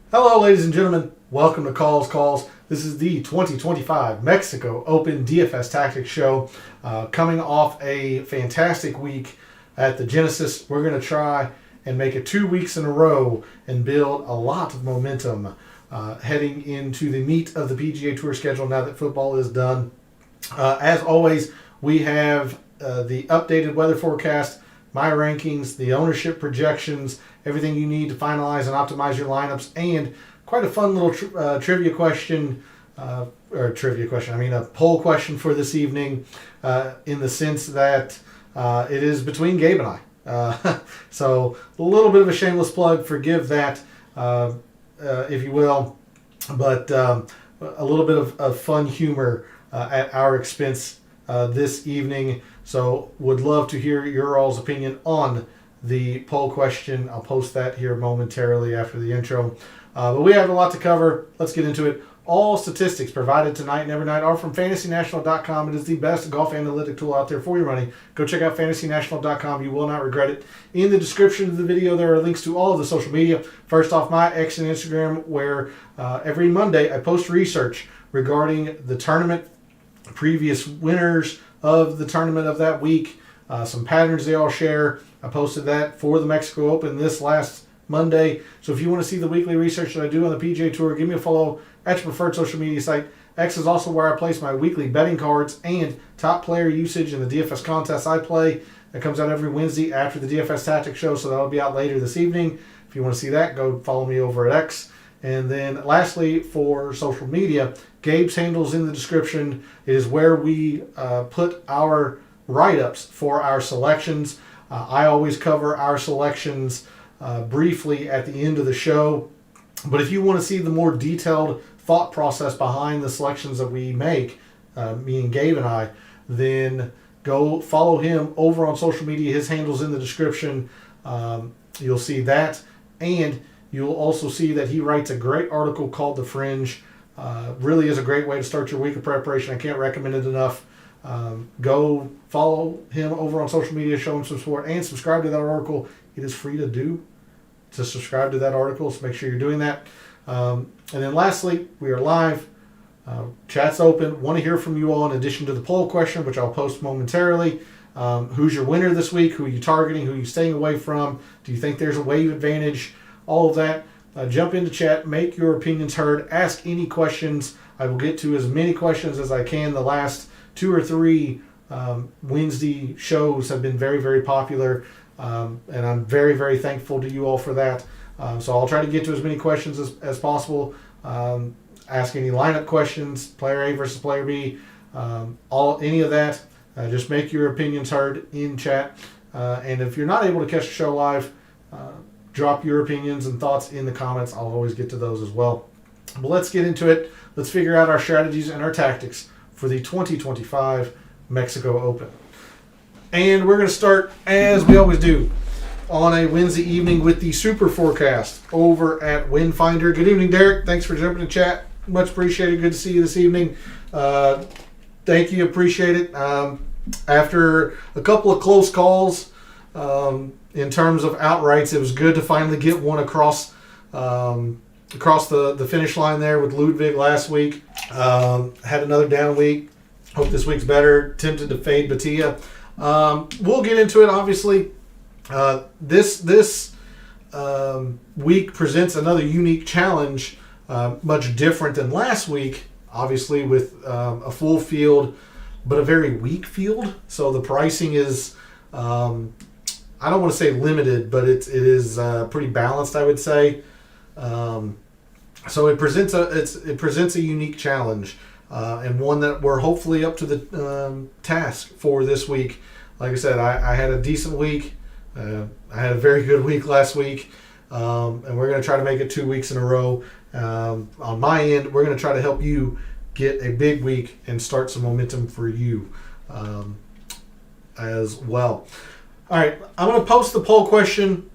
Hello, ladies and gentlemen. Welcome to Calls. This is the 2025 Mexico Open DFS Tactics show. Coming off a fantastic week at the Genesis, we're going to try and make it 2 weeks in a row and build a lot of momentum heading into the meat of the PGA Tour schedule now that football is done. As always, we have the updated weather forecast, my rankings, the ownership projections, everything you need to finalize and optimize your lineups, and quite a fun little trivia question, a poll question for this evening, in the sense that it is between Gabe and I. So a little bit of a shameless plug, forgive that, if you will, but a little bit of fun humor at our expense this evening. So would love to hear your all's opinion on the poll question. I'll post that here momentarily after the intro. But we have a lot to cover. Let's get into it. All statistics provided tonight and every night are from fantasynational.com. It is the best golf analytic tool out there for your money. Go check out fantasynational.com. You will not regret it. In the description of the video, there are links to all of the social media. First off, my X and Instagram, where every Monday I post research regarding the tournament, previous winners of the tournament of that week, some patterns they all share. I posted that for the Mexico Open this last Monday. So if you want to see the weekly research that I do on the PGA Tour, give me a follow at your preferred social media site. X is also where I place my weekly betting cards and top player usage in the DFS contest I play. That comes out every Wednesday after the DFS Tactics show, so that'll be out later this evening. If you want to see that, go follow me over at X. And then lastly, for social media, Gabe's handle's in the description. It is where we put our write-ups for our selections. I always cover our selections briefly at the end of the show. But if you want to see the more detailed thought process behind the selections that we make, me and Gabe and I, then go follow him over on social media. His handle's in the description. You'll see that. And you'll also see that he writes a great article called The Fringe. Really is a great way to start your week of preparation. I can't recommend it enough. Go follow him over on social media, show him some support, and subscribe to that article. It is free to subscribe to that article, so make sure you're doing that. And then lastly, we are live. Chat's open. Want to hear from you all in addition to the poll question, which I'll post momentarily. Who's your winner this week? Who are you targeting? Who are you staying away from? Do you think there's a wave advantage? All of that. Jump into chat, make your opinions heard, ask any questions. I will get to as many questions as I can. The last 2 or 3 Wednesday shows have been very, very popular, and I'm very, very thankful to you all for that. So I'll try to get to as many questions as possible. Ask any lineup questions, player A versus player B, any of that. Just make your opinions heard in chat. And if you're not able to catch the show live, drop your opinions and thoughts in the comments. I'll always get to those as well. But let's get into it. Let's figure out our strategies and our tactics for the 2025 Mexico Open. And we're going to start, as we always do, on a Wednesday evening with the super forecast over at Windfinder. Good evening, Derek. Thanks for jumping in chat. Much appreciated. Good to see you this evening. Thank you. Appreciate it. After a couple of close calls, in terms of outrights, it was good to finally get one across the finish line there with Ludwig last week. Had another down week. Hope this week's better. Tempted to fade Batia. We'll get into it, obviously. This week presents another unique challenge, much different than last week, obviously, with a full field, but a very weak field. So the pricing is... I don't want to say limited, but it is pretty balanced, I would say. So it presents a unique challenge, and one that we're hopefully up to the task for this week. Like I said, I had a decent week. I had a very good week last week, and we're going to try to make it 2 weeks in a row. On my end, we're going to try to help you get a big week and start some momentum for you as well. All right, I'm going to post the poll question.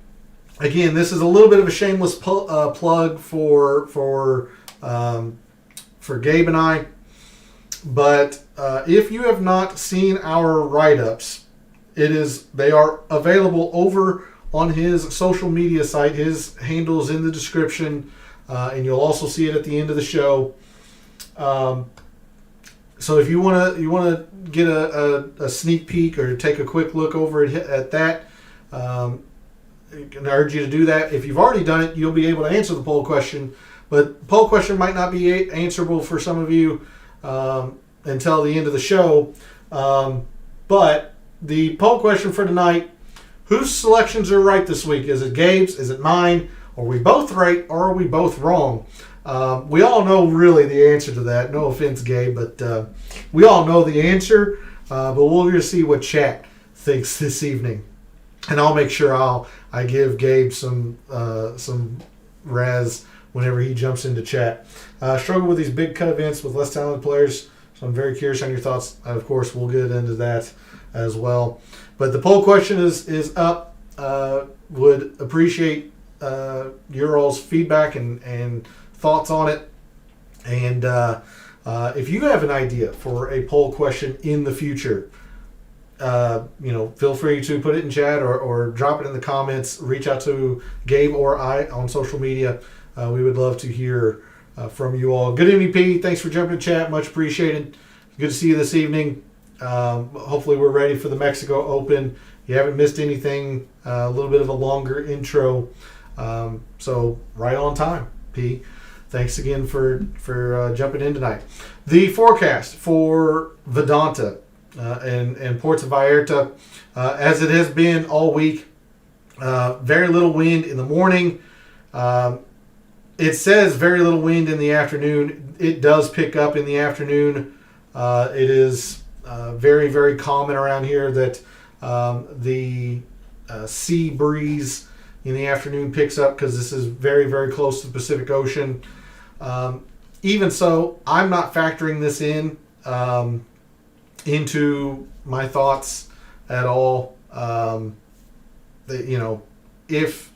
Again, this is a little bit of a shameless plug for Gabe and I. But if you have not seen our write-ups, they are available over on his social media site. His handle's in the description. and you'll also see it at the end of the show. So if you want to get a sneak peek or take a quick look over at that, I can urge you to do that. If you've already done it, you'll be able to answer the poll question. But the poll question might not be answerable for some of you until the end of the show. But the poll question for tonight: whose selections are right this week? Is it Gabe's? Is it mine? Are we both right, or are we both wrong? We all know really the answer to that. No offense, Gabe, but we all know the answer. But we're going to see what chat thinks this evening, and I'll make sure I give Gabe some razz whenever he jumps into chat. Struggle with these big cut events with less talented players, so I'm very curious on your thoughts. Of course, we'll get into that as well. But the poll question is up. Would appreciate your all's feedback and thoughts on it. And if you have an idea for a poll question in the future, feel free to put it in chat or drop it in the comments. Reach out to Gabe or I on social media. We would love to hear from you all. Good evening, P. Thanks for jumping in chat. Much appreciated. Good to see you this evening. Hopefully we're ready for the Mexico Open. You haven't missed anything. A little bit of a longer intro. So right on time, P. Thanks again for jumping in tonight. The forecast for Vedanta and Puerto Vallarta, as it has been all week, very little wind in the morning. It says very little wind in the afternoon. It does pick up in the afternoon. It is very, very common around here that the sea breeze in the afternoon picks up because this is very, very close to the Pacific Ocean. Even so, I'm not factoring this into my thoughts at all. If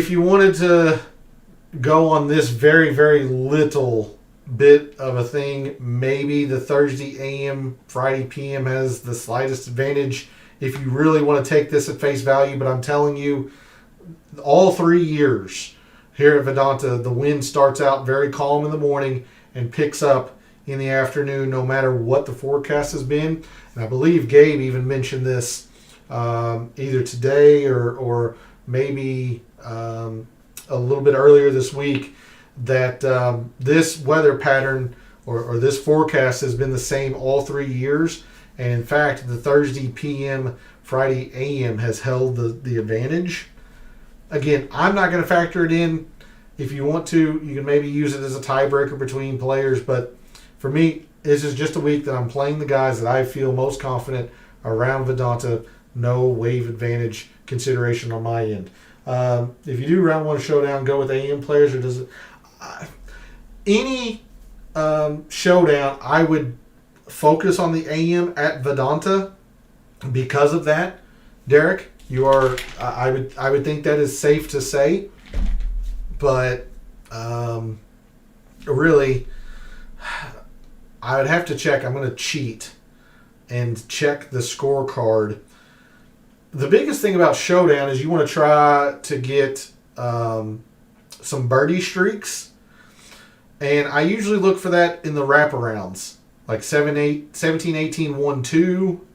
you wanted to go on this very, very little bit of a thing, maybe the Thursday AM, Friday PM has the slightest advantage if you really want to take this at face value. But I'm telling you, all 3 years here at Vedanta, the wind starts out very calm in the morning and picks up in the afternoon, no matter what the forecast has been. And I believe Gabe even mentioned this either today or maybe a little bit earlier this week, that this weather pattern or this forecast has been the same all 3 years. And in fact, the Thursday PM, Friday AM has held the advantage. Again, I'm not going to factor it in. If you want to, you can maybe use it as a tiebreaker between players. But for me, this is just a week that I'm playing the guys that I feel most confident around Vedanta. No wave advantage consideration on my end. If you do round one showdown, go with AM players, or does it? Any showdown, I would focus on the AM at Vedanta because of that. Derek, you are. I would think that is safe to say, but really, I would have to check. I'm going to cheat and check the scorecard. The biggest thing about showdown is you want to try to get some birdie streaks. And I usually look for that in the wraparounds, like 17, 18, 1, 2.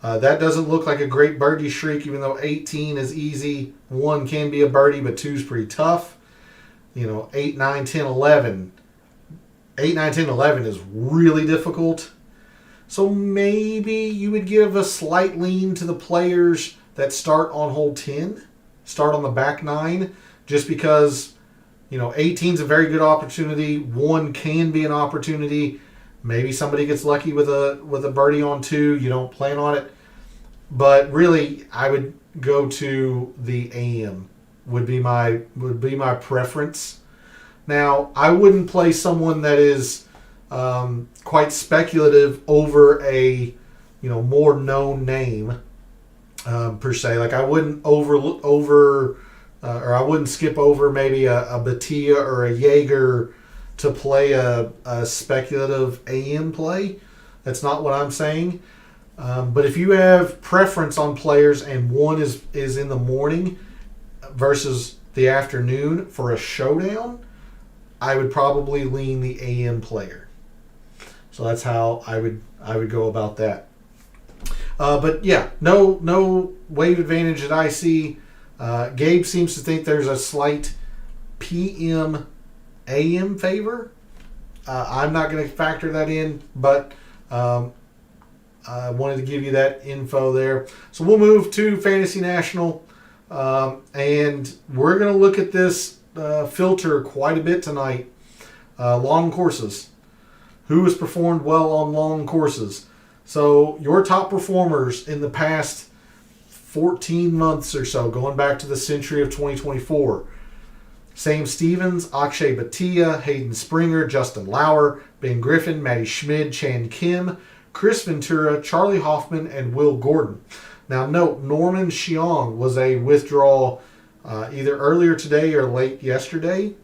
That doesn't look like a great birdie streak, even though 18 is easy. 1 can be a birdie, but 2 is pretty tough. 8, 9, 10, 11. 8, 9, 10, 11 is really difficult. So maybe you would give a slight lean to the players that start on hole 10, start on the back 9, just because 18 is a very good opportunity. 1 can be an opportunity. Maybe somebody gets lucky with a birdie on 2. You don't plan on it, but really, I would go to the AM. Would be my preference. Now, I wouldn't play someone that is quite speculative over a more known name per se. Like I wouldn't or I wouldn't skip over maybe a Batia or a Jaeger to play a speculative AM play. That's not what I'm saying. But if you have preference on players and one is in the morning versus the afternoon for a showdown, I would probably lean the AM player. So that's how I would go about that. But yeah, no wave advantage that I see. Gabe seems to think there's a slight PM AM favor. I'm not going to factor that in, but I wanted to give you that info there. So we'll move to Fantasy National, and we're going to look at this filter quite a bit tonight. Long courses. Who has performed well on long courses? So your top performers in the past 14 months or so, going back to the century of 2024. Sam Stevens, Akshay Bhatia, Hayden Springer, Justin Lauer, Ben Griffin, Matty Schmid, Chan Kim, Chris Ventura, Charlie Hoffman, and Will Gordon. Now note, Norman Xiong was a withdrawal either earlier today or late yesterday.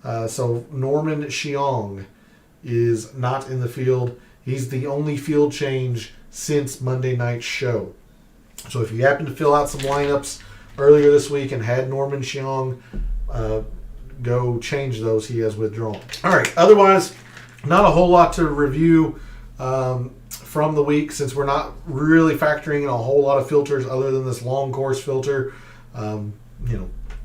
So Norman Xiong is not in the field. He's the only field change since Monday night's show. So if you happen to fill out some lineups earlier this week and had Norman Xiong, go change those. He has withdrawn. All right. Otherwise, not a whole lot to review from the week, since we're not really factoring in a whole lot of filters other than this long course filter.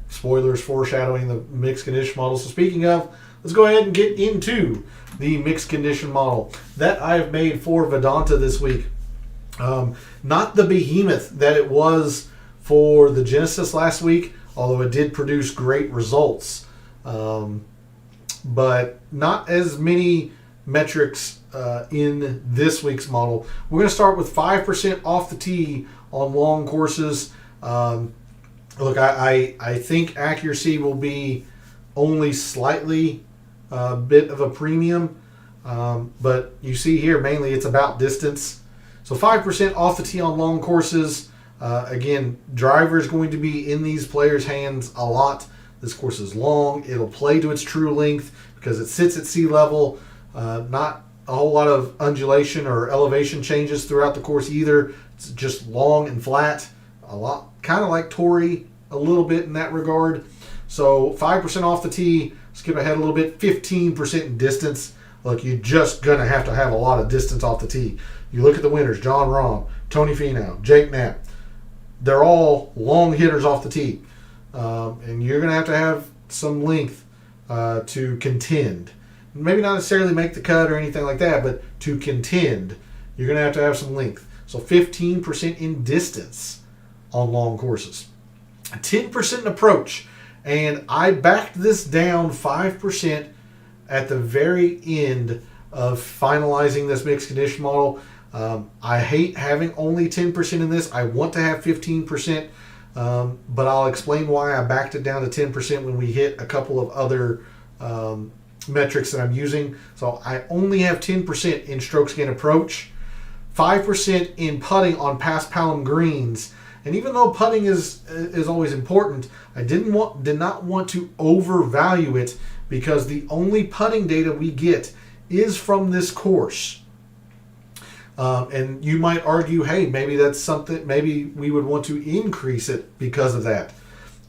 Spoilers foreshadowing the mixed condition model. So speaking of, let's go ahead and get into the mixed condition model that I have made for Vedanta this week. Not the behemoth that it was for the Genesis last week, although it did produce great results. But not as many metrics in this week's model. We're going to start with 5% off the tee on long courses. Look, I think accuracy will be only slightly a bit of a premium, but you see here mainly it's about distance. So 5% off the tee on long courses. Again, driver is going to be in these players' hands a lot. This course is long. It'll play to its true length because it sits at sea level. Not a whole lot of undulation or elevation changes throughout the course either. It's just long and flat. A lot, kind of like Torrey a little bit in that regard. So 5% off the tee. Skip ahead a little bit. 15% in distance. Look, you're just going to have a lot of distance off the tee. You look at the winners, John Rahm, Tony Finau, Jake Knapp. They're all long hitters off the tee. And you're going to have some length to contend. Maybe not necessarily make the cut or anything like that, but to contend, you're going to have some length. So 15% in distance on long courses. 10% in approach. And I backed this down 5% at the very end of finalizing this mixed condition model. I hate having only 10% in this. I want to have 15%, but I'll explain why I backed it down to 10% when we hit a couple of other metrics that I'm using. So I only have 10% in strokes gained approach, 5% in putting on past palm greens. And even though putting is always important, I did not want to overvalue it because the only putting data we get is from this course. And you might argue, hey, maybe that's something, maybe we would want to increase it because of that.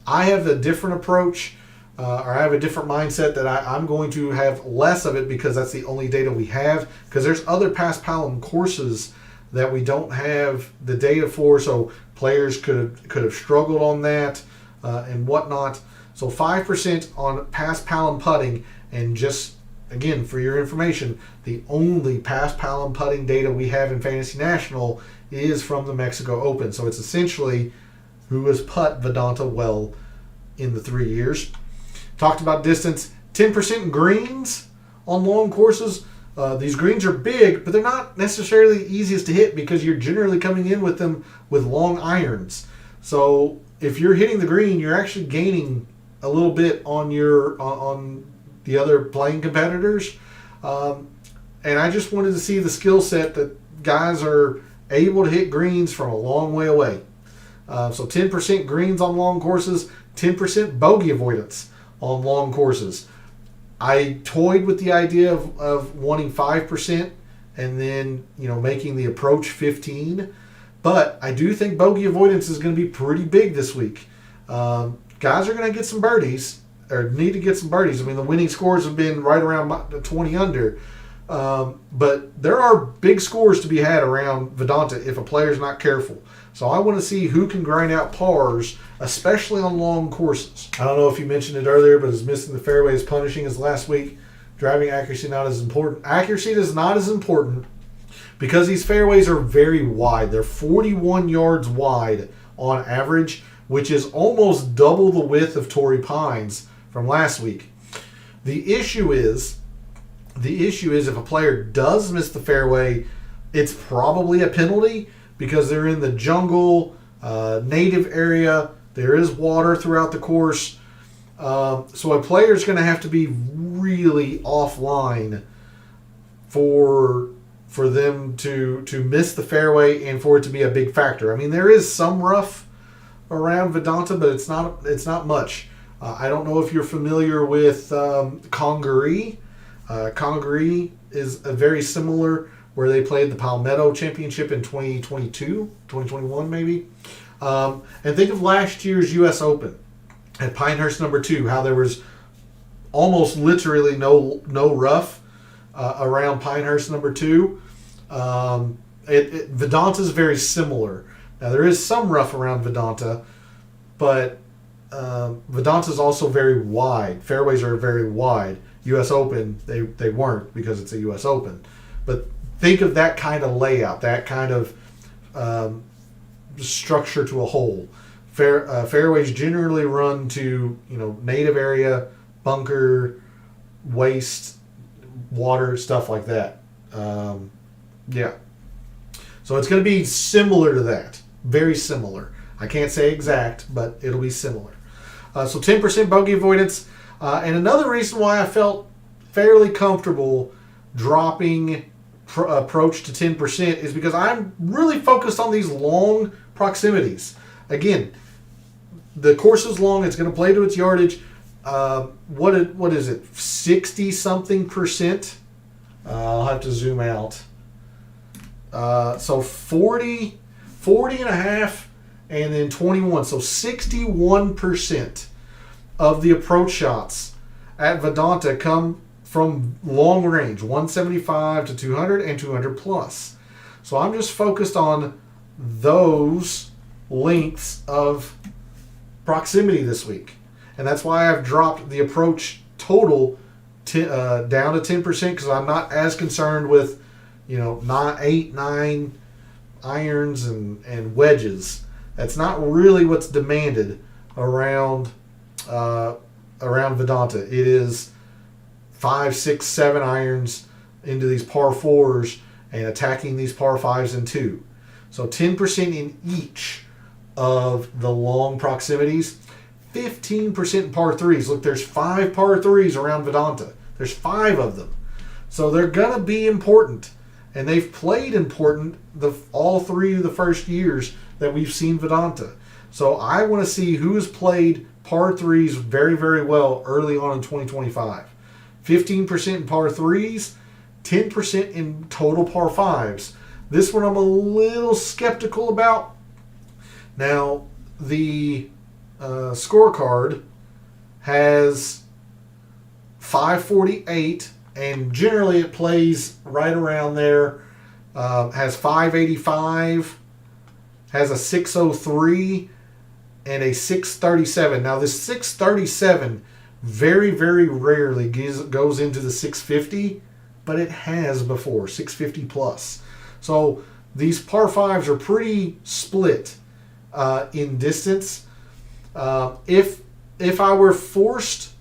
I have a different approach, or I have a different mindset that I'm going to have less of it because that's the only data we have. Because there's other past palm courses that we don't have the data for, so players could have struggled on that and whatnot. So 5% on past palm putting, and just again for your information, the only past palm putting data we have in Fantasy National is from the Mexico Open. So it's essentially who has putt Vedanta well in the 3 years. Talked about distance, 10% in greens on long courses. These greens are big, but they're not necessarily the easiest to hit because you're generally coming in with them with long irons. So if you're hitting the green, you're actually gaining a little bit on on the other playing competitors. And I just wanted to see the skill set that guys are able to hit greens from a long way away. So 10% greens on long courses, 10% bogey avoidance on long courses. I toyed with the idea of wanting 5% and then making the approach 15, but I do think bogey avoidance is going to be pretty big this week. guys are going to get some birdies, or need to get some birdies. I mean, the winning scores have been right around 20 under. But there are big scores to be had around Vedanta if a player's not careful. So I want to see who can grind out pars, especially on long courses. I don't know if you mentioned it earlier, but is missing the fairway as punishing as last week. Driving accuracy not as important. Accuracy is not as important because these fairways are very wide. They're 41 yards wide on average, which is almost double the width of Torrey Pines from last week. The issue is if a player does miss the fairway, it's probably a penalty because they're in the jungle, native area. There is water throughout the course. So a player's going to have to be really offline for them to miss the fairway and for it to be a big factor. I mean, there is some rough around Vedanta, but it's not much. I don't know if you're familiar with Congaree. Congaree is a very similar, where they played the Palmetto Championship in 2021 maybe. And think of last year's U.S. Open at Pinehurst number 2, how there was almost literally no rough around Pinehurst number 2. Vedanta is very similar. Now there is some rough around Vedanta, but Vedanta is also very wide. Fairways are very wide. U.S. Open, they weren't because it's a U.S. Open. But think of that kind of layout, that kind of structure to a hole. Fairways generally run to native area, bunker, waste, water, stuff like that. Yeah. So it's going to be similar to that. Very similar. I can't say exact, but it'll be similar. So 10% bogey avoidance. And another reason why I felt fairly comfortable dropping approach to 10% is because I'm really focused on these long proximities. Again, the course is long. It's going to play to its yardage. What is it? 60-something%? I'll have to zoom out. So 40 and a half, and then 21. So 61% of the approach shots at Vedanta come from long range, 175 to 200 and 200 plus. So I'm just focused on those lengths of proximity this week. And that's why I've dropped the approach total down to 10% because I'm not as concerned with 8, 9 irons and wedges. That's not really what's demanded around Vedanta. It is 5, 6, 7 irons into these par 4s and attacking these par 5s and 2. So 10% in each of the long proximities. 15% in par 3s. Look, there's 5 par 3s around Vedanta. There's 5 of them. So they're going to be important. And they've played important all 3 of the first years that we've seen Vedanta. So I want to see who has played par 3s very, very well early on in 2025. 15% in par 3s, 10% in total par 5s. This one I'm a little skeptical about. Now, the scorecard has 548, and generally it plays right around there. Has 585, has a 603, and a 637. Now, this 637 very, very rarely goes into the 650, but it has before, 650 plus. So these par 5s are pretty split in distance. If I were forced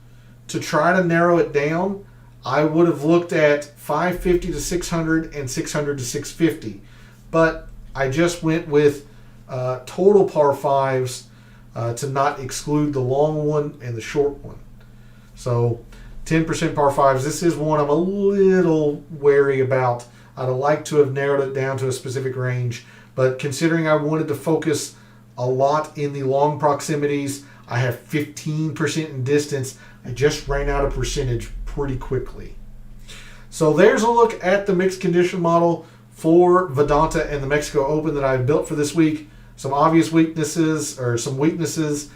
to try to narrow it down, I would have looked at 550 to 600 and 600 to 650. But I just went with total par 5s to not exclude the long one and the short one. So 10% par 5s. This is one I'm a little wary about. I'd like to have narrowed it down to a specific range. But considering I wanted to focus a lot in the long proximities, I have 15% in distance. I just ran out of percentage pretty quickly. So there's a look at the mixed condition model for Vedanta and the Mexico Open that I've built for this week. Some obvious weaknesses, or some weaknesses.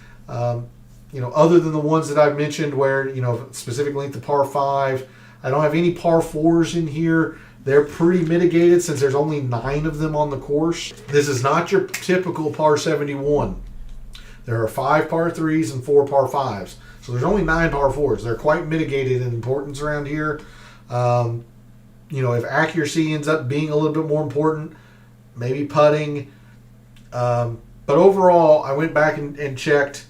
other than the ones that I've mentioned where, specific length of par 5, I don't have any par 4s in here. They're pretty mitigated since there's only 9 of them on the course. This is not your typical par 71. There are 5 par 3s and 4 par 5s. So there's only 9 par 4s. They're quite mitigated in importance around here. If accuracy ends up being a little bit more important, maybe putting. But overall, I went back and checked,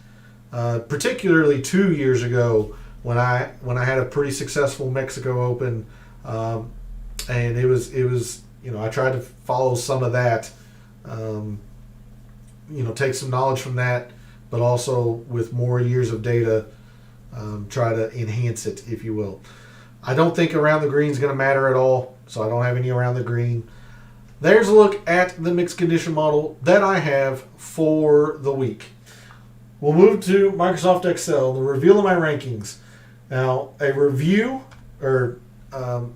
particularly 2 years ago when I had a pretty successful Mexico Open, and it was I tried to follow some of that, take some knowledge from that, but also with more years of data, try to enhance it, if you will. I don't think around the green is going to matter at all, so I don't have any around the green. There's a look at the mixed condition model that I have for the week. We'll move to Microsoft Excel, the reveal of my rankings. Now, a review, or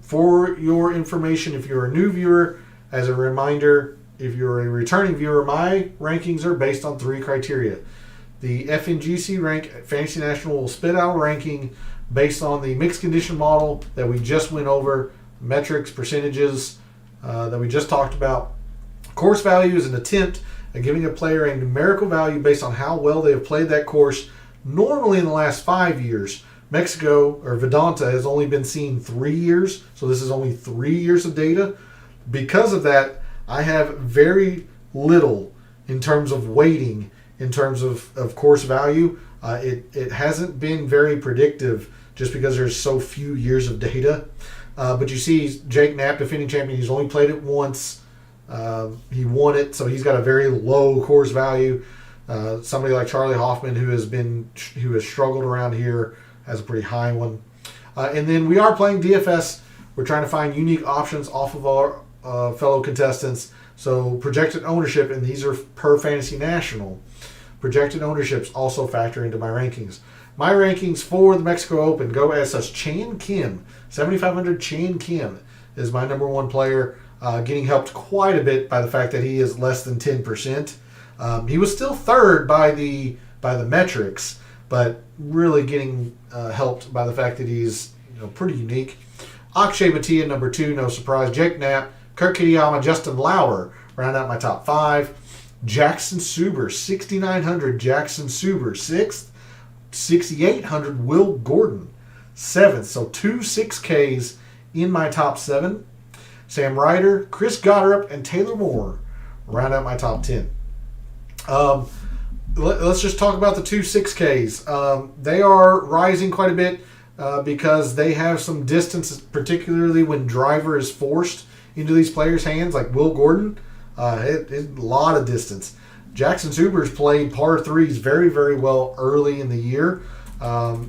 for your information, if you're a new viewer, as a reminder, if you're a returning viewer, my rankings are based on 3 criteria. The FNGC rank at Fantasy National will spit out a ranking based on the mixed condition model that we just went over, metrics, percentages that we just talked about. Course value is an attempt at giving a player a numerical value based on how well they have played that course, normally in the last 5 years. Mexico, or Vedanta, has only been seen 3 years, so this is only 3 years of data. Because of that, I have very little in terms of weighting, in terms of course value. It hasn't been very predictive just because there's so few years of data. But you see Jake Knapp, defending champion, he's only played it once. He won it, so he's got a very low course value. Somebody like Charlie Hoffman, who has struggled around here, has a pretty high one. And then we are playing DFS. We're trying to find unique options off of our fellow contestants. So projected ownership, and these are per Fantasy National. Projected ownerships also factor into my rankings. My rankings for the Mexico Open go as such. Chan Kim, 7,500 Chan Kim is my number 1 player, getting helped quite a bit by the fact that he is less than 10%. He was still third by the metrics, but really getting helped by the fact that he's pretty unique. Akshay Bhatia, number 2, no surprise. Jake Knapp, Kurt Kitayama, Justin Lauer round out my top 5. Jackson Suber, 6,900 Jackson Suber, 6th. 6,800 Will Gordon, 7th. So 2 6Ks in my top 7. Sam Ryder, Chris Goddard, and Taylor Moore round out my top 10. Let's just talk about the 2 6Ks. They are rising quite a bit because they have some distance, particularly when driver is forced into these players' hands, like Will Gordon. A lot of distance. Jackson Suber's played par 3s very, very well early in the year. Now,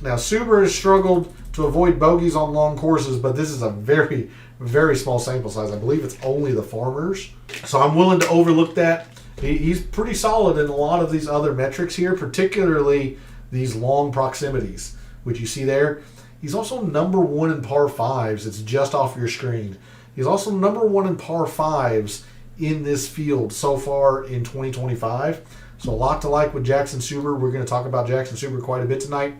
Suber has struggled to avoid bogeys on long courses, but this is a very, very small sample size. I believe it's only the Farmers. So I'm willing to overlook that. He's pretty solid in a lot of these other metrics here, particularly these long proximities, which you see there. He's also number 1 in par 5s. It's just off your screen. He's also number 1 in par 5s in this field so far in 2025. So a lot to like with Jackson Suber. We're going to talk about Jackson Suber quite a bit tonight.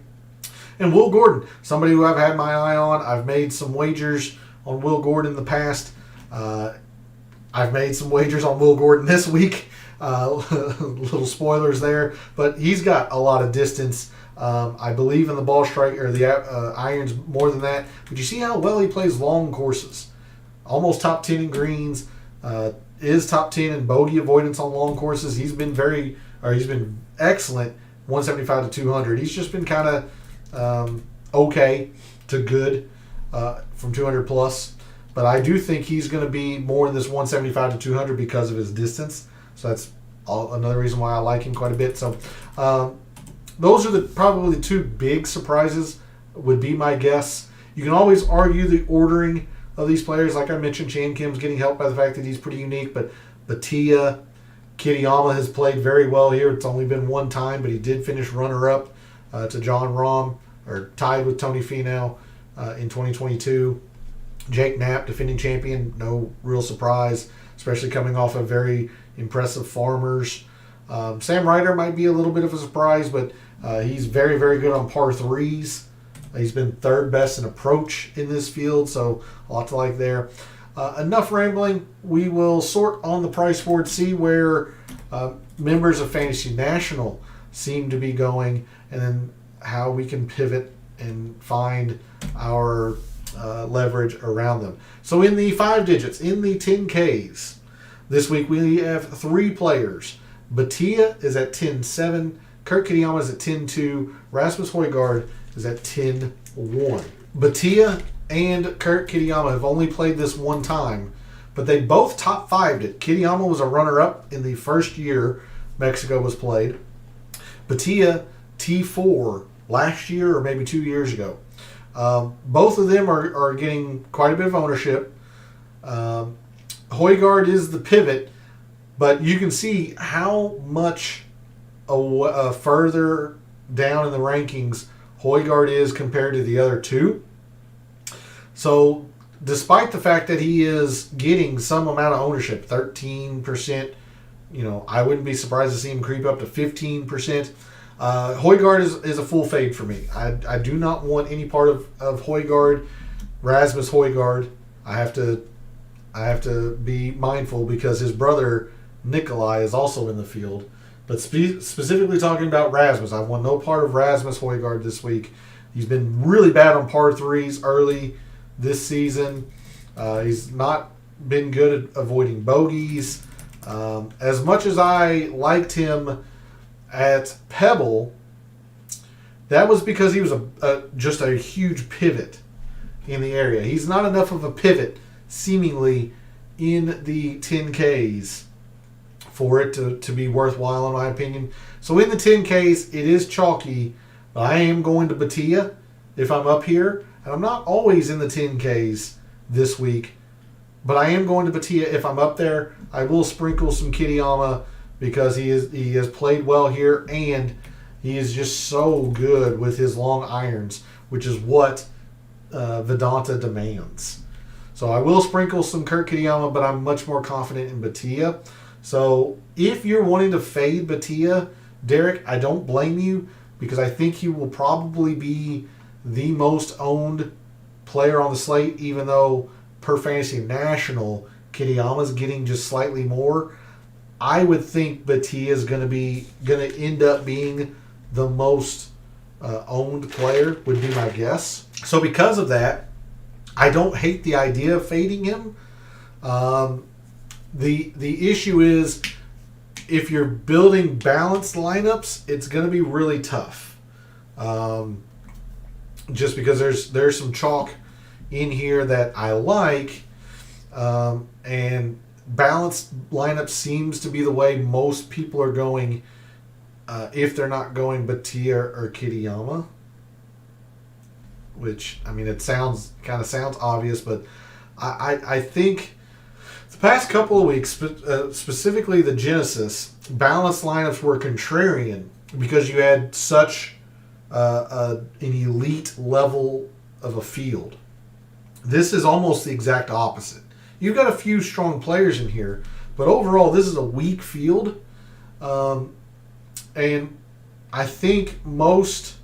And Will Gordon, somebody who I've had my eye on. I've made some wagers on Will Gordon in the past. I've made some wagers on Will Gordon this week. Little spoilers there. But he's got a lot of distance. I believe in the ball strike, or the irons more than that. But you see how well he plays long courses. Almost top 10 in greens. Is top 10 in bogey avoidance on long courses. He's been excellent, 175 to 200. He's just been kind of okay to good from 200 plus. But I do think he's going to be more in this 175 to 200 because of his distance. So that's another reason why I like him quite a bit. So those are probably the 2 big surprises would be my guess. You can always argue the ordering of these players. Like I mentioned, Chan Kim's getting helped by the fact that he's pretty unique, but Bhatia, Kitayama has played very well here. It's only been 1 time, but he did finish runner-up to John Rahm, or tied with Tony Finau in 2022. Jake Knapp, defending champion, no real surprise, especially coming off a very impressive Farmers. Sam Ryder might be a little bit of a surprise, but he's very, very good on par threes. He's been third best in approach in this field, so a lot to like there. Enough rambling. We will sort on the price board, see where members of Fantasy National seem to be going, and then how we can pivot and find our leverage around them. So in the 5 digits, in the 10Ks, this week we have 3 players. Batia is at 10-7. Kurt Kitayama is at 10-2. Rasmus Højgaard is at 10-1. Batia and Kurt Kitayama have only played this one time, but they both top 5'd it. Kitayama was a runner-up in the first year Mexico was played. Batia, T4 last year or maybe 2 years ago. Both of them are getting quite a bit of ownership. Højgaard is the pivot, but you can see how much further down in the rankings Højgaard is compared to the other two. So despite the fact that he is getting some amount of ownership, 13%, I wouldn't be surprised to see him creep up to 15%. Højgaard is a full fade for me. I do not want any part of Højgaard, Rasmus Højgaard. I have to be mindful because his brother Nikolai is also in the field. But specifically talking about Rasmus, I want no part of Rasmus Højgaard this week. He's been really bad on par threes early this season. He's not been good at avoiding bogeys. As much as I liked him at Pebble, that was because he was just a huge pivot in the area. He's not enough of a pivot, seemingly, in the 10Ks for it to be worthwhile, in my opinion. So in the 10Ks, it is chalky, but I am going to Batia if I'm up here. And I'm not always in the 10Ks this week, but I am going to Batia if I'm up there. I will sprinkle some Kitayama because he has played well here, and he is just so good with his long irons, which is what Vedanta demands. So I will sprinkle some Kurt Kitayama, but I'm much more confident in Batia. So if you're wanting to fade Batia, Derek, I don't blame you because I think he will probably be the most owned player on the slate, even though per Fantasy National, Kitayama's getting just slightly more. I would think Batia is going to end up being the most owned player, would be my guess. So because of that, I don't hate the idea of fading him. The issue is if you're building balanced lineups, it's going to be really tough. Just because there's some chalk in here that I like, and balanced lineup seems to be the way most people are going if they're not going Batia or Kitayama. Which, I mean, it sounds obvious, but I think the past couple of weeks, specifically the Genesis, balanced lineups were contrarian because you had such an elite level of a field. This is almost the exact opposite. You've got a few strong players in here, but overall this is a weak field. And I think most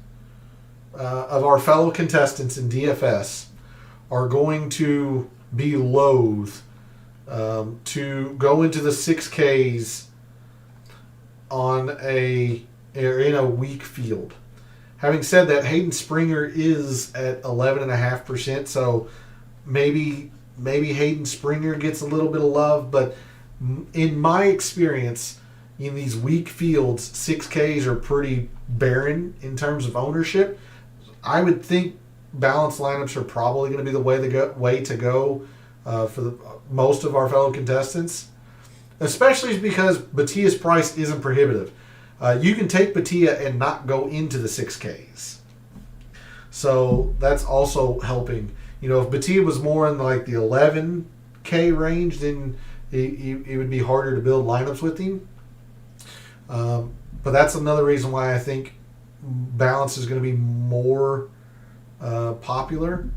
of our fellow contestants in DFS are going to be loath to go into the 6Ks in a weak field. Having said that, Hayden Springer is at 11.5%, so maybe Hayden Springer gets a little bit of love, but in my experience, in these weak fields, 6Ks are pretty barren in terms of ownership. I would think balanced lineups are probably going to be the way to go for most of our fellow contestants, especially because Batia's price isn't prohibitive. You can take Batia and not go into the 6Ks. So that's also helping. If Batia was more in like the 11K range, then it would be harder to build lineups with him. But that's another reason why I think balance is going to be more popular,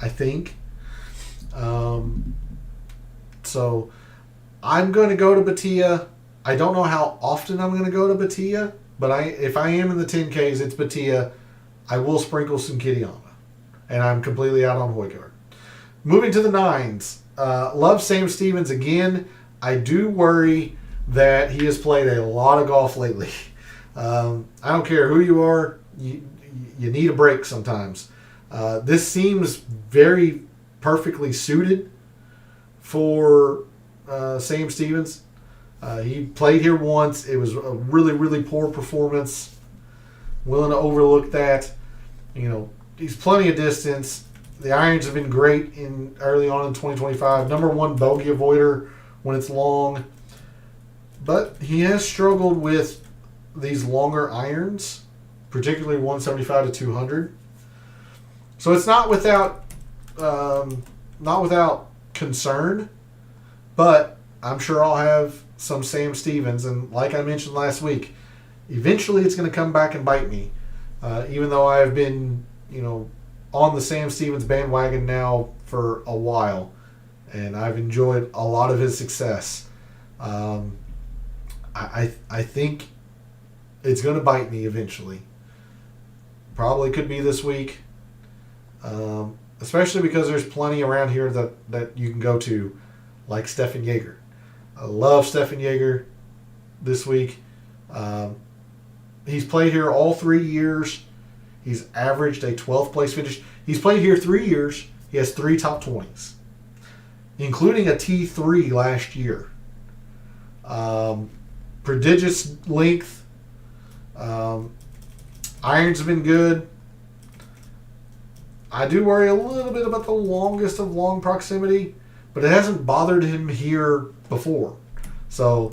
I think. So I'm going to go to Batia. I don't know how often I'm going to go to Batia, but if I am in the 10Ks, it's Batia. I will sprinkle some Kitayama. And I'm completely out on Højgaard. Moving to the 9s. Love Sam Stevens again. I do worry that he has played a lot of golf lately. I don't care who you are. You need a break sometimes. This seems very perfectly suited for Sam Stevens. He played here once. It was a really, really poor performance. Willing to overlook that. He's plenty of distance. The irons have been great early on in 2025. Number 1 bogey avoider when it's long. But he has struggled with these longer irons, particularly 175 to 200. So it's not without concern, but I'm sure I'll have some Sam Stevens. And like I mentioned last week, eventually it's going to come back and bite me. Even though I've been, on the Sam Stevens bandwagon now for a while, and I've enjoyed a lot of his success. I think it's going to bite me eventually. Probably could be this week, especially because there's plenty around here that you can go to, like Stefan Jaeger. I love Stefan Jaeger this week. He's played here all 3 years. He's averaged a 12th place finish. He's played here 3 years. He has 3 top 20s, including a T3 last year. Prodigious length. Irons have been good. I do worry a little bit about the longest of long proximity, but it hasn't bothered him here before. So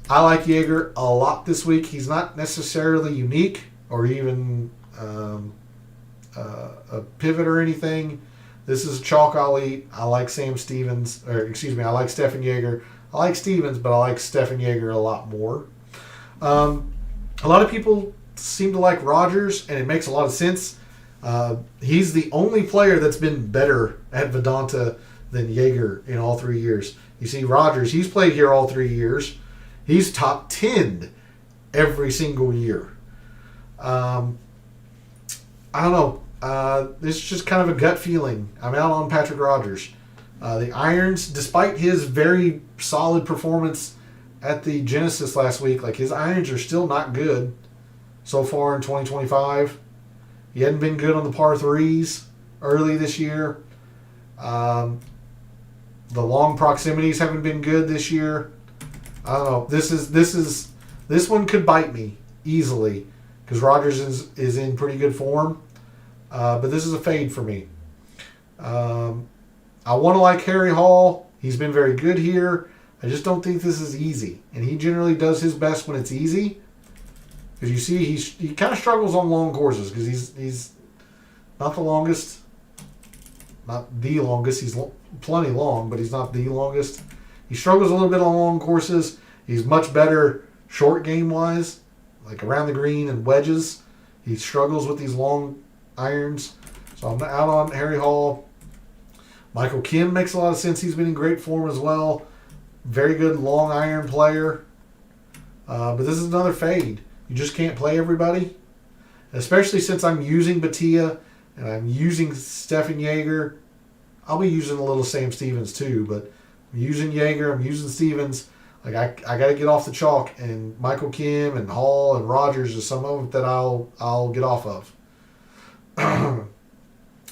I like Jaeger a lot this week. He's not necessarily unique or even a pivot or anything. This is a chalk I'll eat. I like Sam Stevens, I like Stefan Jaeger. I like Stevens, but I like Stefan Jaeger a lot more. A lot of people seem to like Rogers, and it makes a lot of sense. He's the only player that's been better at Vedanta than Jaeger in all 3 years. You see, Rogers, he's played here all 3 years. He's top 10 every single year. I don't know. This is just kind of a gut feeling. I'm out on Patrick Rogers. The irons, despite his very solid performance at the Genesis last week, his irons are still not good so far in 2025. He hadn't been good on the par 3s early this year. The long proximities haven't been good this year. I don't know. This one could bite me easily because Rogers is in pretty good form. But this is a fade for me. I want to like Harry Hall. He's been very good here. I just don't think this is easy. And he generally does his best when it's easy. Because you see, he kind of struggles on long courses because he's not the longest. Not the longest. He's plenty long, but he's not the longest. He struggles a little bit on long courses. He's much better short game-wise, like around the green and wedges. He struggles with these long irons. So I'm out on Harry Hall. Michael Kim makes a lot of sense. He's been in great form as well. Very good long iron player. But this is another fade. You just can't play everybody. Especially since I'm using Batia and I'm using Stefan Jaeger. I'll be using a little Sam Stevens too, but I'm using Jaeger, I'm using Stevens. I got to get off the chalk, and Michael Kim and Hall and Rogers is some of them that I'll get off of.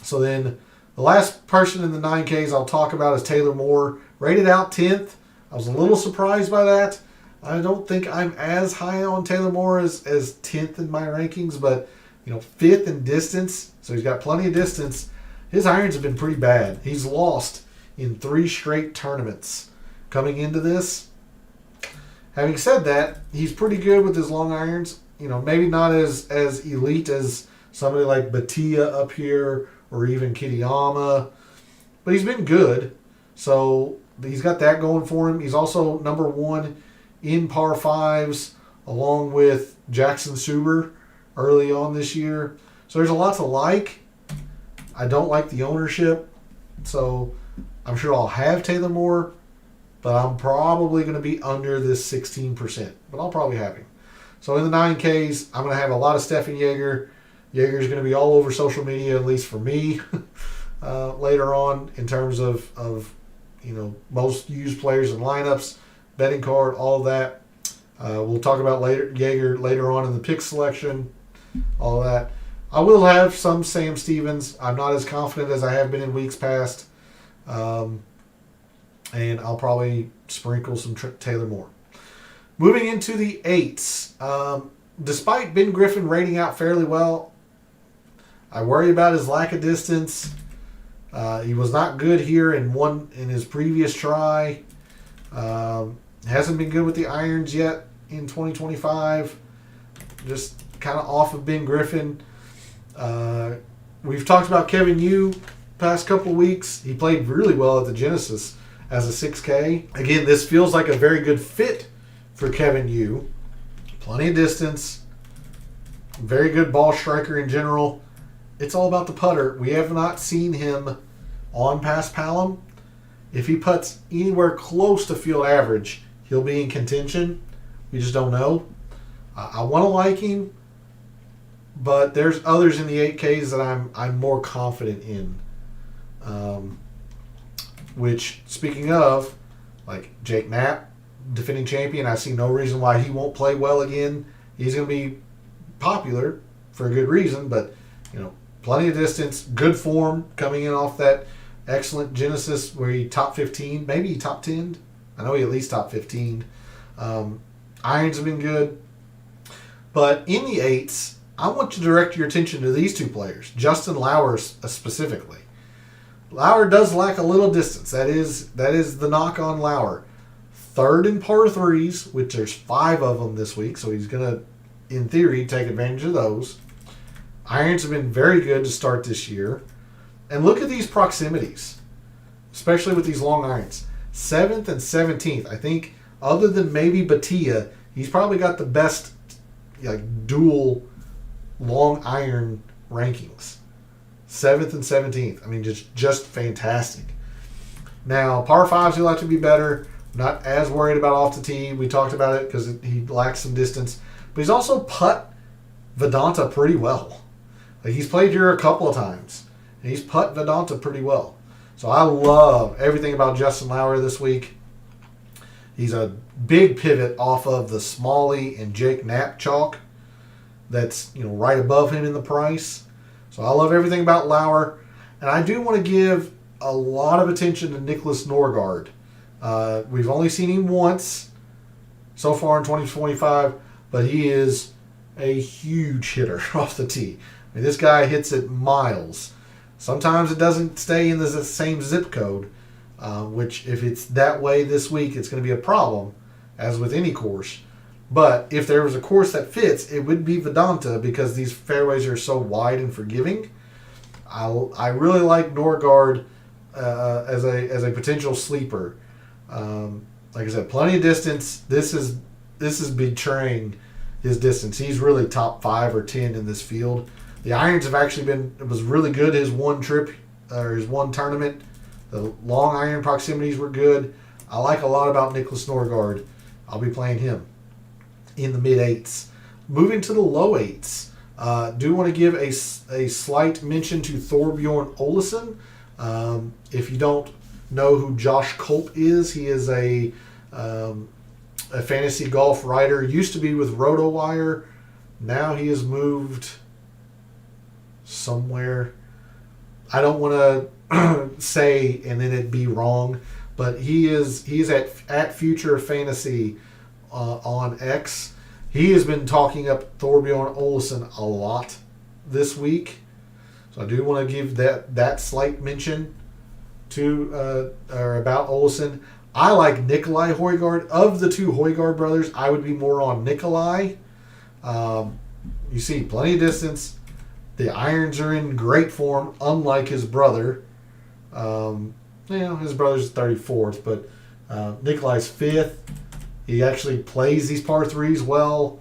So then the last person in the 9Ks I'll talk about is Taylor Moore, rated out 10th. I was a little surprised by that. I don't think I'm as high on Taylor Moore as 10th in my rankings, but 5th in distance, so he's got plenty of distance. His irons have been pretty bad. He's lost in 3 straight tournaments coming into this. Having said that, he's pretty good with his long irons. Maybe not as elite as somebody like Batia up here or even Kitayama, but he's been good. So he's got that going for him. He's also number 1 in par 5s along with Jackson Suber early on this year. So there's a lot to like. I don't like the ownership, so I'm sure I'll have Taylor Moore. but I'm probably going to be under this 16%. But I'll probably have him. So in the 9Ks, I'm going to have a lot of Stefan Jaeger. Jaeger's going to be all over social media, at least for me, later on in terms of most used players and lineups, betting card, all of that. We'll talk about Jaeger later on in the pick selection, all of that. I will have some Sam Stevens. I'm not as confident as I have been in weeks past. And I'll probably sprinkle some Taylor Moore. Moving into the 8s. Despite Ben Griffin rating out fairly well, I worry about his lack of distance. He was not good here in his previous try. Hasn't been good with the irons yet in 2025. Just kind of off of Ben Griffin. We've talked about Kevin Yu past couple weeks. He played really well at the Genesis as a 6K. Again, this feels like a very good fit for Kevin Yu. Plenty of distance. Very good ball striker in general. It's all about the putter. We have not seen him on past Palom. If he putts anywhere close to field average, he'll be in contention. We just don't know. I want to like him, but there's others in the 8Ks that I'm more confident in. Which, speaking of, like Jake Knapp, defending champion, I see no reason why he won't play well again. He's going to be popular for a good reason, but plenty of distance, good form coming in off that excellent Genesis where he top 15, maybe he top 10. I know he at least top 15. Irons have been good. But in the 8s, I want to direct your attention to these two players, Justin Lauer specifically. Lauer does lack a little distance. That is the knock on Lauer. Third in par 3s, which there's 5 of them this week, so he's going to, in theory, take advantage of those. Irons have been very good to start this year. And look at these proximities, especially with these long irons. 7th and 17th. I think other than maybe Batia, he's probably got the best dual long iron rankings. 7th and 17th. I mean, just fantastic. Now, par 5s, he'll have to be better. Not as worried about off the tee. We talked about it because he lacks some distance. But he's also putt Vedanta pretty well. He's played here a couple of times. And he's putt Vedanta pretty well. So I love everything about Justin Lauer this week. He's a big pivot off of the Smalley and Jake Knapp chalk. That's right above him in the price. So I love everything about Lauer. And I do want to give a lot of attention to Nicholas Norgard. We've only seen him once so far in 2025, but he is a huge hitter off the tee. I mean, this guy hits it miles. Sometimes it doesn't stay in the same zip code, which if it's that way this week, it's going to be a problem, as with any course. But if there was a course that fits, it would be Vedanta because these fairways are so wide and forgiving. I really like Norgard as a potential sleeper. Like I said, plenty of distance. This is betraying his distance. He's really top 5 or 10 in this field. The irons have actually was really good his one trip or his one tournament. The long iron proximities were good. I like a lot about Nicholas Norgard. I'll be playing him in the mid 8s. Moving to the low 8s, do want to give a slight mention to Thorbjorn Olesen. If you don't know who Josh Culp is, he is a fantasy golf writer. Used to be with RotoWire. Now he has moved somewhere. I don't want to say and then it'd be wrong, but he's at Future Fantasy on X. He has been talking up Thorbjorn Olesen a lot this week, so I do want to give that slight mention to or about Olesen. I like Nikolai Højgaard. Of the two Højgaard brothers, I would be more on Nikolai. You see plenty of distance. The irons are in great form, unlike his brother. His brother's 34th, but Nikolai's 5th. He actually plays these par 3s well.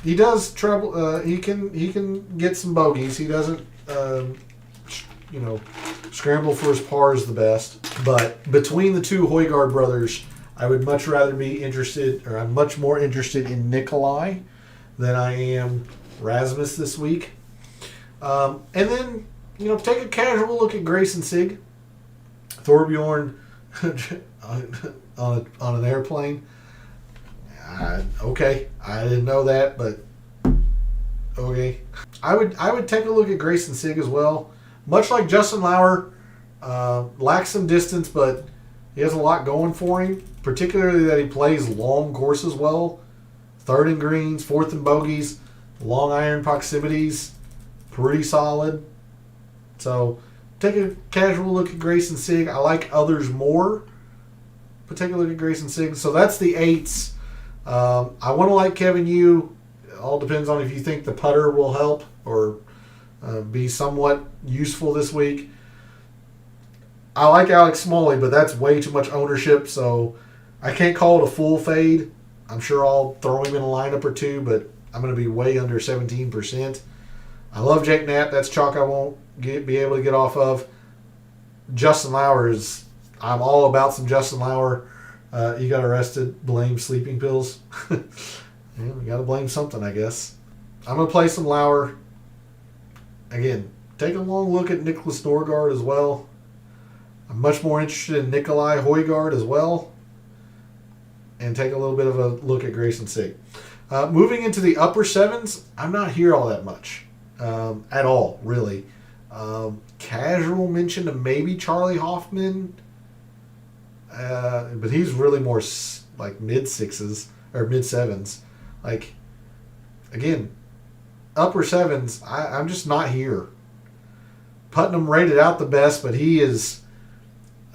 He does trouble. He can get some bogeys. He doesn't, Scramble for his par is the best. But between the two Højgaard brothers, I would much rather be interested, or I'm much more interested in Nikolai than I am Rasmus this week. And then, take a casual look at Grayson Sig. Thorbjorn on an airplane. Okay, I didn't know that, but okay. I would take a look at Grayson Sig as well. Much like Justin Lauer, lacks some distance, but he has a lot going for him. Particularly that he plays long courses well. 3rd and greens, 4th and bogeys, long iron proximities, pretty solid. So take a casual look at Grayson Sig. I like others more, but take a look at Grayson Sig. So that's the 8s. I want to like Kevin Yu. It all depends on if you think the putter will help or be somewhat useful this week. I like Alex Smalley, but that's way too much ownership, so I can't call it a full fade. I'm sure I'll throw him in a lineup or two, but I'm going to be way under 17%. I love Jake Knapp. That's chalk I won't be able to get off of. Justin Lauer I'm all about some Justin Lauer. He got arrested. Blame sleeping pills. Yeah, we got to blame something, I guess. I'm going to play some Lauer. Again, take a long look at Nicholas Norgard as well. I'm much more interested in Nikolai Højgaard as well. And take a little bit of a look at Grayson Sig. Moving into the upper 7s, I'm not here all that much. At all, really. Casual mention to maybe Charlie Hoffman. But he's really more like mid-6s or mid-7s. Like, again, upper 7s, I'm just not here. Putnam rated out the best, but he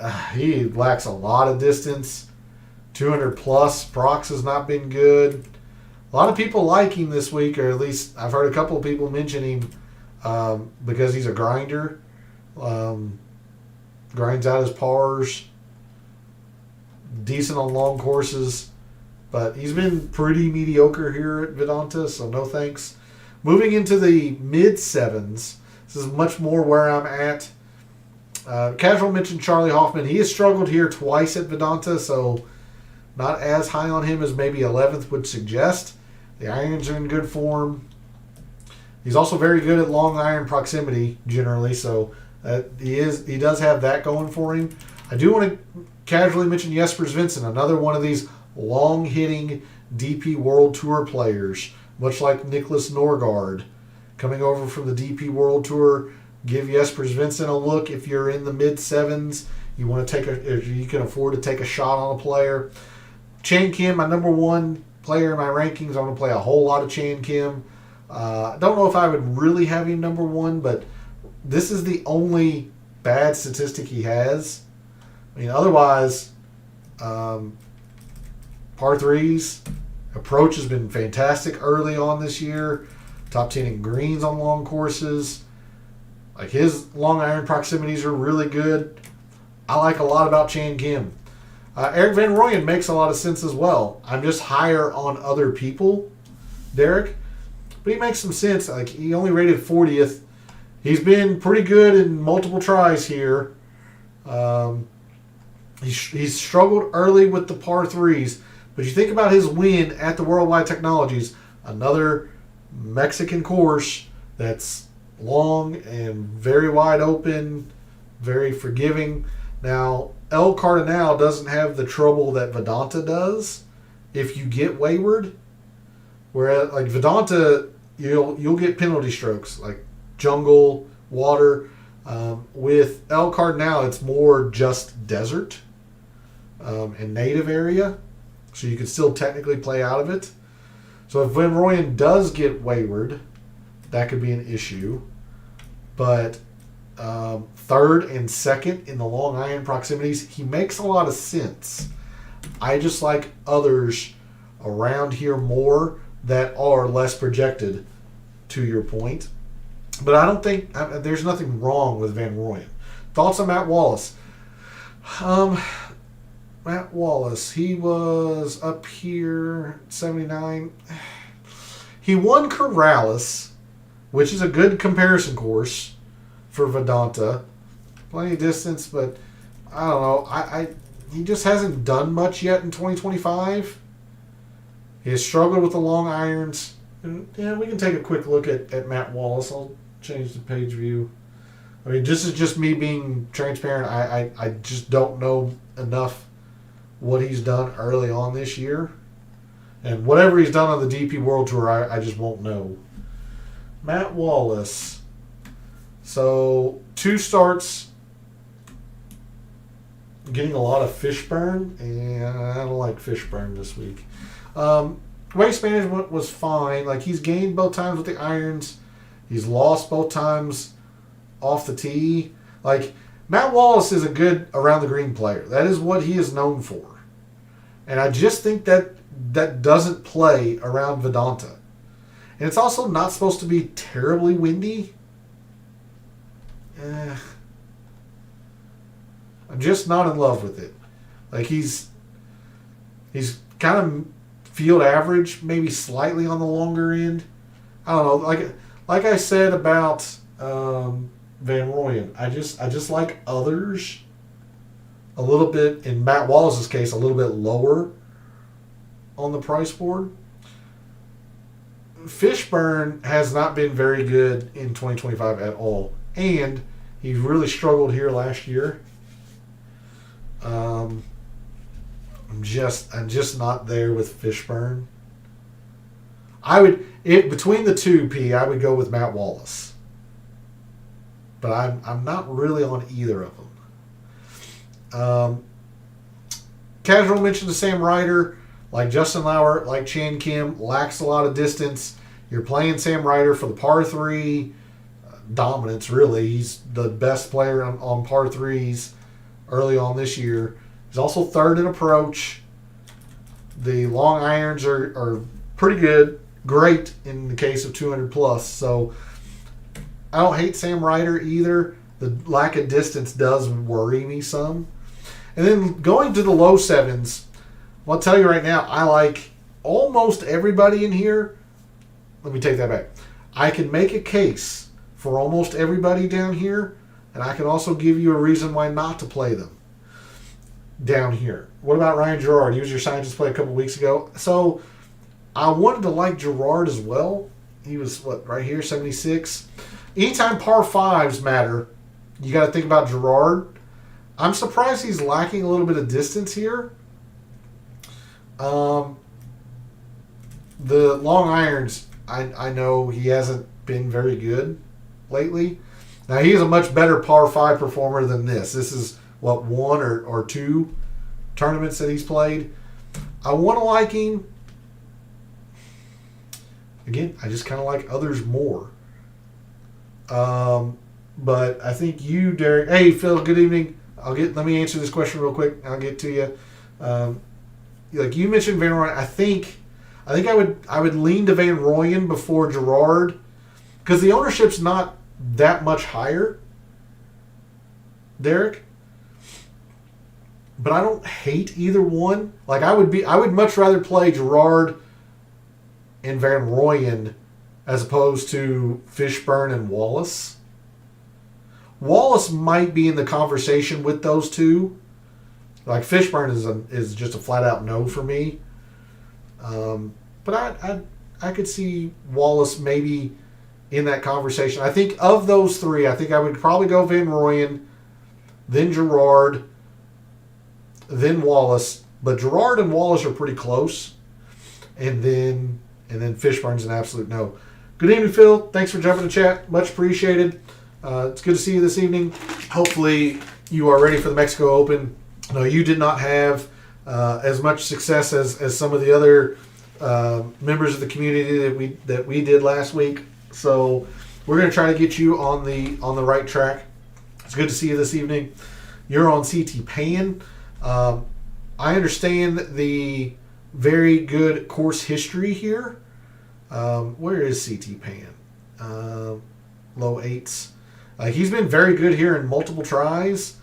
lacks a lot of distance. 200 plus. Prox has not been good. A lot of people like him this week, or at least I've heard a couple of people mention him because he's a grinder. Grinds out his pars. Decent on long courses. But he's been pretty mediocre here at Vedanta, so no thanks. Moving into the mid-7s, this is much more where I'm at. Casual mentioned Charlie Hoffman. He has struggled here twice at Vedanta, so not as high on him as maybe 11th would suggest. The irons are in good form. He's also very good at long iron proximity generally, so he does have that going for him. I do want to casually mention Jesper Svensson, another one of these long-hitting DP World Tour players, much like Nicholas Norgard. Coming over from the DP World Tour, give Jesper Svensson a look if you're in the mid-7s. You want to if you can afford to take a shot on a player. Chan Kim, my number 1 player in my rankings. I'm going to play a whole lot of Chan Kim. I don't know if I would really have him number 1, but this is the only bad statistic he has. I mean, otherwise, par 3s, approach has been fantastic early on this year. Top 10 in greens on long courses. Like, his long iron proximities are really good. I like a lot about Chan Kim. Eric Van Rooyen makes a lot of sense as well. I'm just higher on other people, Derek. But he makes some sense. Like, he only rated 40th. He's been pretty good in multiple tries here. He's struggled early with the par 3s. But you think about his win at the Worldwide Technologies, another Mexican course that's long and very wide open, very forgiving. Now, El Cardinal doesn't have the trouble that Vedanta does if you get wayward. Whereas, like, Vedanta, you'll get penalty strokes, like jungle, water. With El Cardinal, it's more just desert and native area. So you can still technically play out of it. So if Van Rooyen does get wayward, that could be an issue. But 3rd and 2nd in the long iron proximities, he makes a lot of sense. I just like others around here more that are less projected, to your point. But I don't think there's nothing wrong with Van Rooyen. Thoughts on Matt Wallace? Matt Wallace, he was up here, 79. He won Corrales, which is a good comparison course for Vedanta. plenty of distance, but I don't know. He just hasn't done much yet in 2025. He has struggled with the long irons. And, yeah, we can take a quick look at Matt Wallace. I'll change the page view. I mean, this is just me being transparent. I just don't know enough what he's done early on this year. And whatever he's done on the DP World Tour, I just won't know. Matt Wallace. So, 2 starts. Getting a lot of Fishburne. And I don't like Fishburne this week. Waste management was fine. Like, he's gained both times with the irons. He's lost both times off the tee. Like, Matt Wallace is a good around-the-green player. That is what he is known for. And I just think that doesn't play around Vedanta. And it's also not supposed to be terribly windy. I'm just not in love with it. Like, he's kind of field average, maybe slightly on the longer end. I don't know. Like I said about Van Rooyen, I just like others a little bit, in Matt Wallace's case, a little bit lower on the price board. Fishburne has not been very good in 2025 at all, and he really struggled here last year. I'm just not there with Fishburne. Between the two, I would go with Matt Wallace, but I'm not really on either of them. Casual mentioned to Sam Ryder, like Justin Lauer, like Chan Kim, lacks a lot of distance. You're playing Sam Ryder for the par 3 dominance, really. He's the best player on par 3s early on this year. He's also third in approach. The long irons are pretty good. Great in the case of 200 plus. So I don't hate Sam Ryder either. The lack of distance does worry me some. And then going to the low 7s, I'll tell you right now, I like almost everybody in here. Let me take that back. I can make a case for almost everybody down here, and I can also give you a reason why not to play them down here. What about Ryan Gerard? He was your scientist play a couple weeks ago. So I wanted to like Gerard as well. He was, right here, 76. Anytime par 5s matter, you got to think about Gerard. I'm surprised he's lacking a little bit of distance here. The long irons, I know he hasn't been very good lately. Now, he is a much better par 5 performer than this. This is, 1 or 2 tournaments that he's played. I want to like him. Again, I just kind of like others more. But I think you, Derek. Hey, Phil, good evening. Let me answer this question real quick. I'll get to you. Like you mentioned Van Rooyen, I think I would lean to Van Rooyen before Gerard, because the ownership's not that much higher, Derek. But I don't hate either one. Like I would much rather play Gerard and Van Rooyen as opposed to Fishburne and Wallace. Wallace might be in the conversation with those two. Like Fishburne is just a flat out no for me. But I could see Wallace maybe in that conversation. I think of those three, I think I would probably go Van Rooyen, then Gerard, then Wallace. But Gerard and Wallace are pretty close. And then Fishburne's an absolute no. Good evening, Phil. Thanks for jumping in the chat. Much appreciated. It's good to see you this evening. Hopefully you are ready for the Mexico Open. No, you did not have as much success as some of the other members of the community that we did last week. So we're going to try to get you on the right track. It's good to see you this evening. You're on CT Pan. I understand the very good course history here. Where is CT Pan? Low 8s. He's been very good here in multiple tries.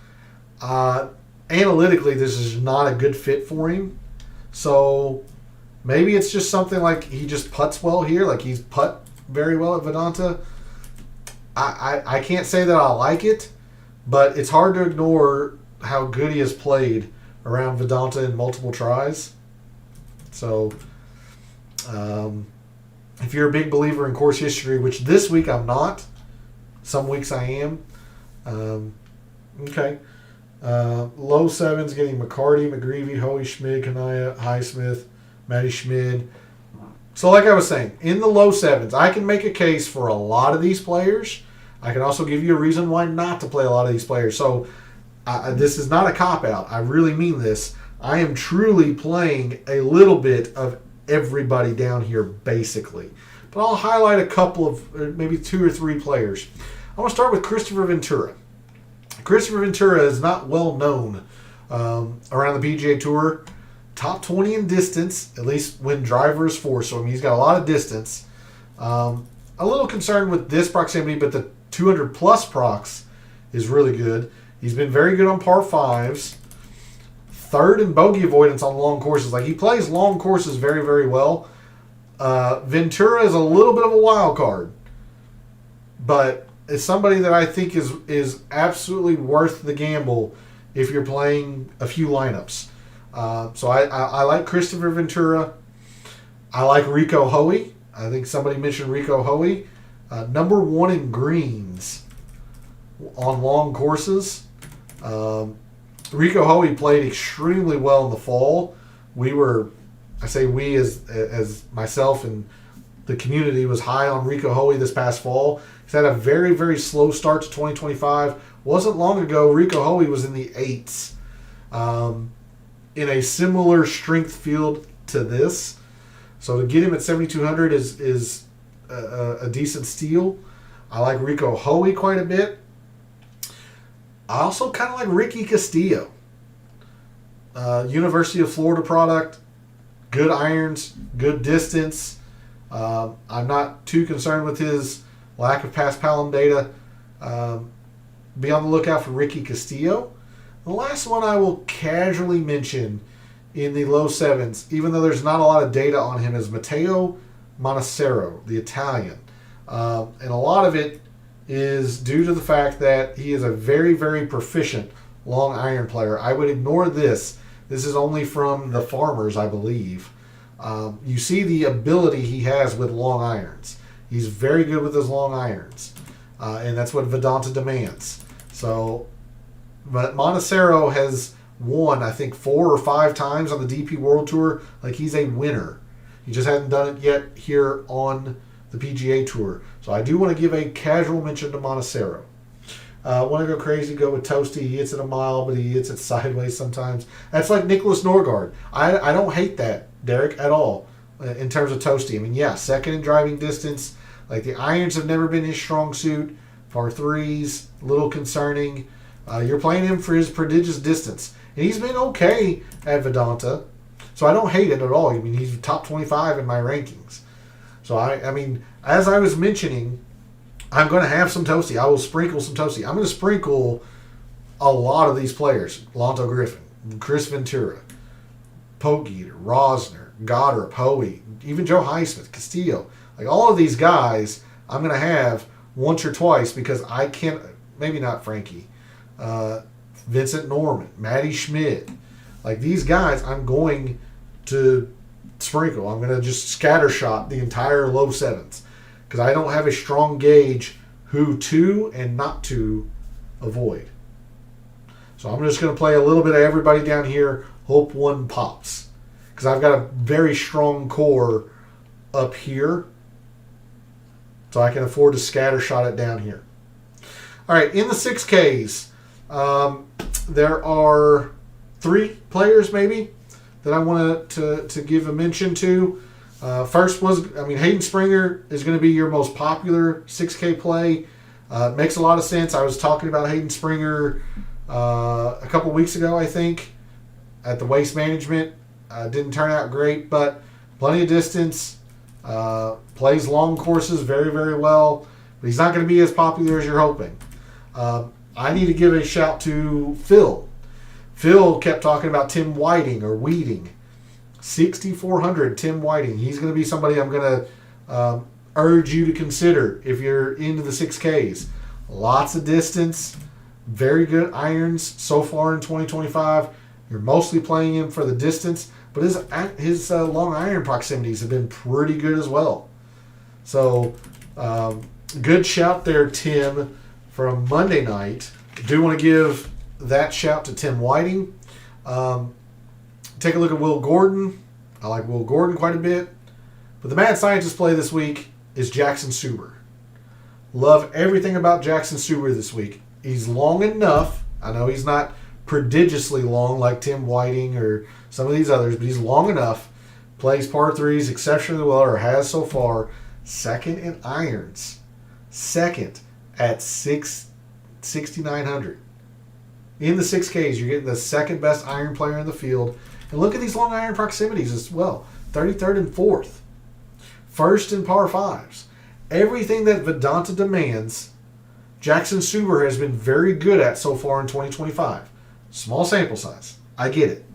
Analytically, this is not a good fit for him. So maybe it's just something like he just putts well here. Like he's putt very well at Vedanta. I can't say that I like it, But it's hard to ignore how good he has played around Vedanta in multiple tries. So, if you're a big believer in course history, which this week I'm not, some weeks I am. Okay. Low sevens getting McCarty, McGreevy, Hoey, Schmid, Kanaya, Highsmith, Matty Schmid. So like I was saying, in the low sevens, I can make a case for a lot of these players. I can also give you a reason why not to play a lot of these players. So this is not a cop-out. I really mean this. I am truly playing a little bit of everybody down here, basically. But I'll highlight a couple of, maybe 2 or 3 players. I want to start with Christopher Ventura. Christopher Ventura is not well known around the PGA Tour. Top 20 in distance, at least when driver is forced. So I mean, he's got a lot of distance. A little concerned with this proximity, but the 200 plus prox is really good. He's been very good on par 5s. 3rd in bogey avoidance on long courses. Like, he plays long courses very, very well. Ventura is a little bit of a wild card, but is somebody that I think is absolutely worth the gamble if you're playing a few lineups. So I like Christopher Ventura. I like Rico Hoey. I think somebody mentioned Rico Hoey. Number 1 in greens on long courses. Rico Hoey played extremely well in the fall. I say we as myself and the community was high on Rico Hoey this past fall. He's had a very, very slow start to 2025. Wasn't long ago, Rico Hoey was in the 8s. In a similar strength field to this. So to get him at 7,200 is a decent steal. I like Rico Hoey quite a bit. I also kind of like Ricky Castillo. University of Florida product. Good irons, good distance. I'm not too concerned with his lack of past Palom data. Be on the lookout for Ricky Castillo. The last one I will casually mention in the low 7s, even though there's not a lot of data on him, is Matteo Monacero, the Italian. And a lot of it is due to the fact that he is a very, very proficient long iron player. I would ignore this. This is only from the Farmers, I believe. You see the ability he has with long irons. He's very good with his long irons. And that's what Vedanta demands. So, but Monacero has won, I think, 4 or 5 times on the DP World Tour. Like, he's a winner. He just hasn't done it yet here on the PGA Tour. So I do want to give a casual mention to Monacero. Want to go crazy, go with Toasty. He hits it a mile, but he hits it sideways sometimes. That's like Nicholas Norgard. I don't hate that, Derek, at all in terms of Toasty. I mean, yeah, 2nd in driving distance. Like, the irons have never been his strong suit. Par 3s, a little concerning. You're playing him for his prodigious distance. And he's been okay at Vedanta. So I don't hate it at all. I mean, he's top 25 in my rankings. So, I mean, as I was mentioning, I'm going to have some Toasty. I will sprinkle some Toasty. I'm going to sprinkle a lot of these players. Lonto Griffin, Chris Ventura, Pogeeter, Rosner, Goddard, Hoey, even Joe Highsmith, Castillo. Like, all of these guys I'm going to have once or twice because I can't, maybe not Frankie, Vincent Norman, Matty Schmid. Like, these guys I'm going to sprinkle. I'm going to just scattershot the entire low 7s because I don't have a strong gauge who to and not to avoid. So I'm just going to play a little bit of everybody down here, hope one pops. Because I've got a very strong core up here, so I can afford to scattershot it down here. All right, in the 6Ks, there are 3 players maybe that I want to give a mention to. First was, Hayden Springer is going to be your most popular 6K play. Makes a lot of sense. I was talking about Hayden Springer a couple weeks ago, I think, at the Waste Management. Didn't turn out great, but plenty of distance. Plays long courses very, very well, but he's not going to be as popular as you're hoping. I need to give a shout to Phil. Phil kept talking about Tim Whiting or Weeding. 6,400 Tim Whiting. He's going to be somebody I'm going to urge you to consider if you're into the 6Ks. Lots of distance, very good irons so far in 2025. You're mostly playing him for the distance, but his long iron proximities have been pretty good as well. So, good shout there, Tim, from Monday night. Do want to give that shout to Tim Whiting. Take a look at Will Gordon. I like Will Gordon quite a bit. But the mad scientist play this week is Jackson Suber. Love everything about Jackson Suber this week. He's long enough. I know he's not prodigiously long like Tim Whiting or some of these others, but he's long enough. Plays par threes exceptionally well, or has so far. Second in irons. Second at 6,900. In the 6Ks, you're getting the second best iron player in the field. And look at these long iron proximities as well. 33rd and 4th. First in par 5s. Everything that Vedanta demands, Jackson Suber has been very good at so far in 2025. Small sample size. I get it.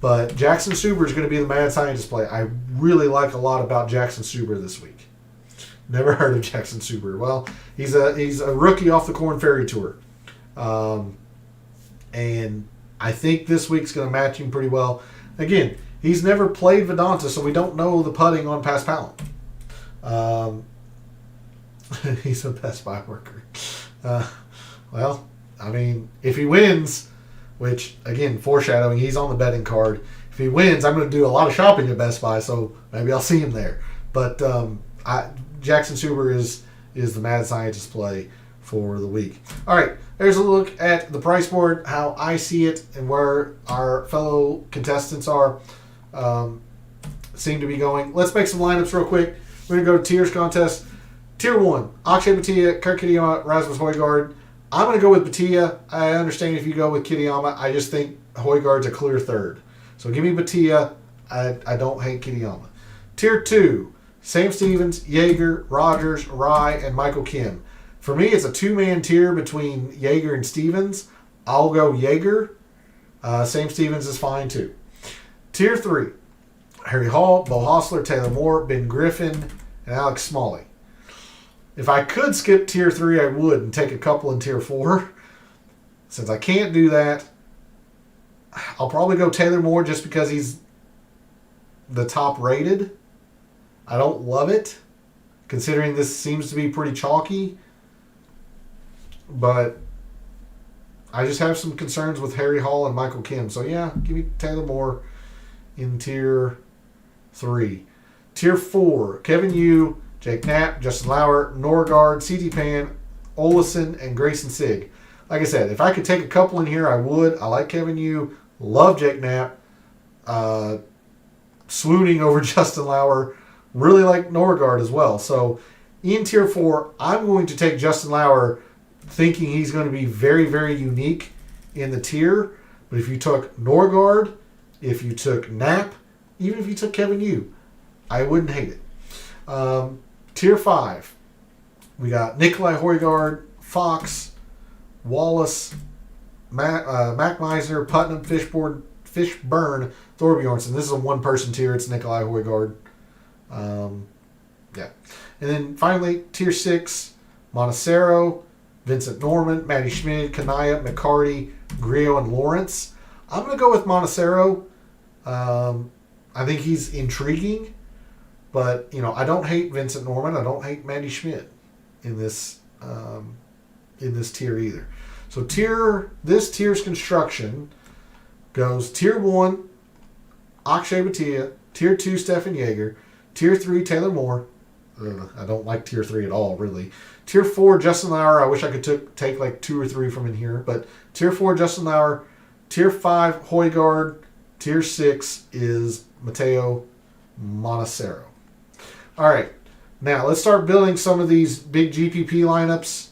But Jackson Suber is going to be the mad scientist play. I really like a lot about Jackson Suber this week. Never heard of Jackson Suber. Well, he's a rookie off the Korn Ferry Tour. And I think this week's going to match him pretty well. Again, he's never played Vedanta, so we don't know the putting on Paspalum. He's a Best Buy worker. Well, I mean, if he wins, which, again, foreshadowing, he's on the betting card. If he wins, I'm going to do a lot of shopping at Best Buy, so maybe I'll see him there. But Jackson Suber is the mad scientist play for the week. All right, there's a look at the price board, how I see it, and where our fellow contestants seem to be going. Let's make some lineups real quick. We're going to go to tiers contest. Tier 1, Akshay Bhatia, Kurt Kitayama, Rasmus Højgaard. I'm going to go with Bhatia. I understand if you go with Kitayama. I just think Højgaard's a clear third. So give me Bhatia. I don't hate Kitayama. Tier 2, Sam Stevens, Jaeger, Rogers, Rye, and Michael Kim. For me, it's a two-man tier between Jaeger and Stevens. I'll go Jaeger. Sam Stevens is fine too. Tier 3, Harry Hall, Bo Hostler, Taylor Moore, Ben Griffin, and Alex Smalley. If I could skip Tier 3, I would and take a couple in Tier 4. Since I can't do that, I'll probably go Taylor Moore just because he's the top rated. I don't love it, considering this seems to be pretty chalky. But I just have some concerns with Harry Hall and Michael Kim. So yeah, give me Taylor Moore in Tier 3. Tier 4, Kevin Yu, Jake Knapp, Justin Lauer, Norgard, C.T. Pan, Olesen, and Grayson Sigg. Like I said, if I could take a couple in here, I would. I like Kevin Yu. Love Jake Knapp. Swooning over Justin Lauer. Really like Norgard as well. So in Tier 4, I'm going to take Justin Lauer thinking he's going to be very, very unique in the tier. But if you took Norgard, if you took Knapp, even if you took Kevin Yu, I wouldn't hate it. Tier 5, we got Nikolai Højgaard, Fox, Wallace, Mac Meisner, Putnam, Fishburne, Thorbjornsen. This is a one-person tier. It's Nikolai Højgaard. Yeah. And then finally, Tier 6, Montecero, Vincent Norman, Matty Schmid, Kanaya, McCarty, Grillo, and Lawrence. I'm going to go with Montecero. I think he's intriguing. But, I don't hate Vincent Norman. I don't hate Matty Schmid in this tier either. So this tier's construction goes Tier 1, Akshay Bhatia, Tier 2, Stefan Jaeger, Tier 3, Taylor Moore. I don't like Tier 3 at all, really. Tier 4, Justin Lauer. I wish I could take like 2 or 3 from in here. But Tier 4, Justin Lauer. Tier 5, Højgaard. Tier 6 is Mateo Montecero. All right, now let's start building some of these big GPP lineups.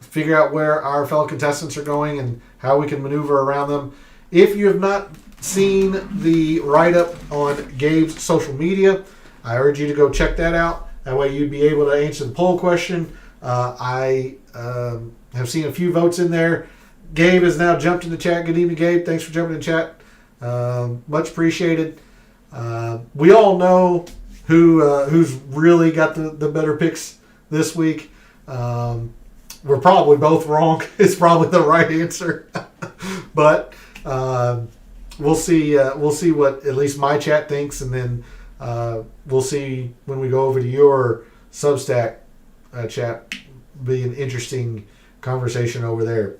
Figure out where our fellow contestants are going and how we can maneuver around them. If you have not seen the write-up on Gabe's social media, I urge you to go check that out. That way you'd be able to answer the poll question. I have seen a few votes in there. Gabe has now jumped in the chat. Good evening, Gabe. Thanks for jumping in the chat. Much appreciated. We all who's really got the better picks this week. we're probably both wrong. It's probably the right answer. But we'll see. We'll see what at least my chat thinks, and then we'll see when we go over to your Substack chat. Be an interesting conversation over there.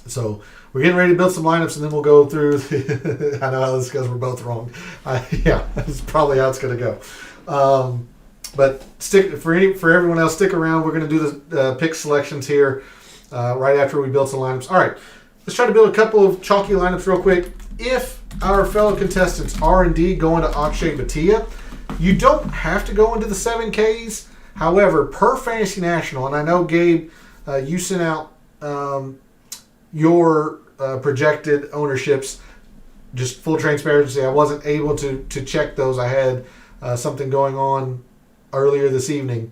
So we're getting ready to build some lineups, and then we'll go through. I know how this goes. We're both wrong. Yeah, that's probably how it's going to go. But stick for everyone else. Stick around. We're going to do the pick selections here right after we build some lineups. All right, let's try to build a couple of chalky lineups real quick. If our fellow contestants are indeed going to Akshay Bhatia, you don't have to go into the 7Ks. However, per Fantasy National, and I know Gabe, you sent out your projected ownerships. Just full transparency, I wasn't able to check those. I had something going on earlier this evening.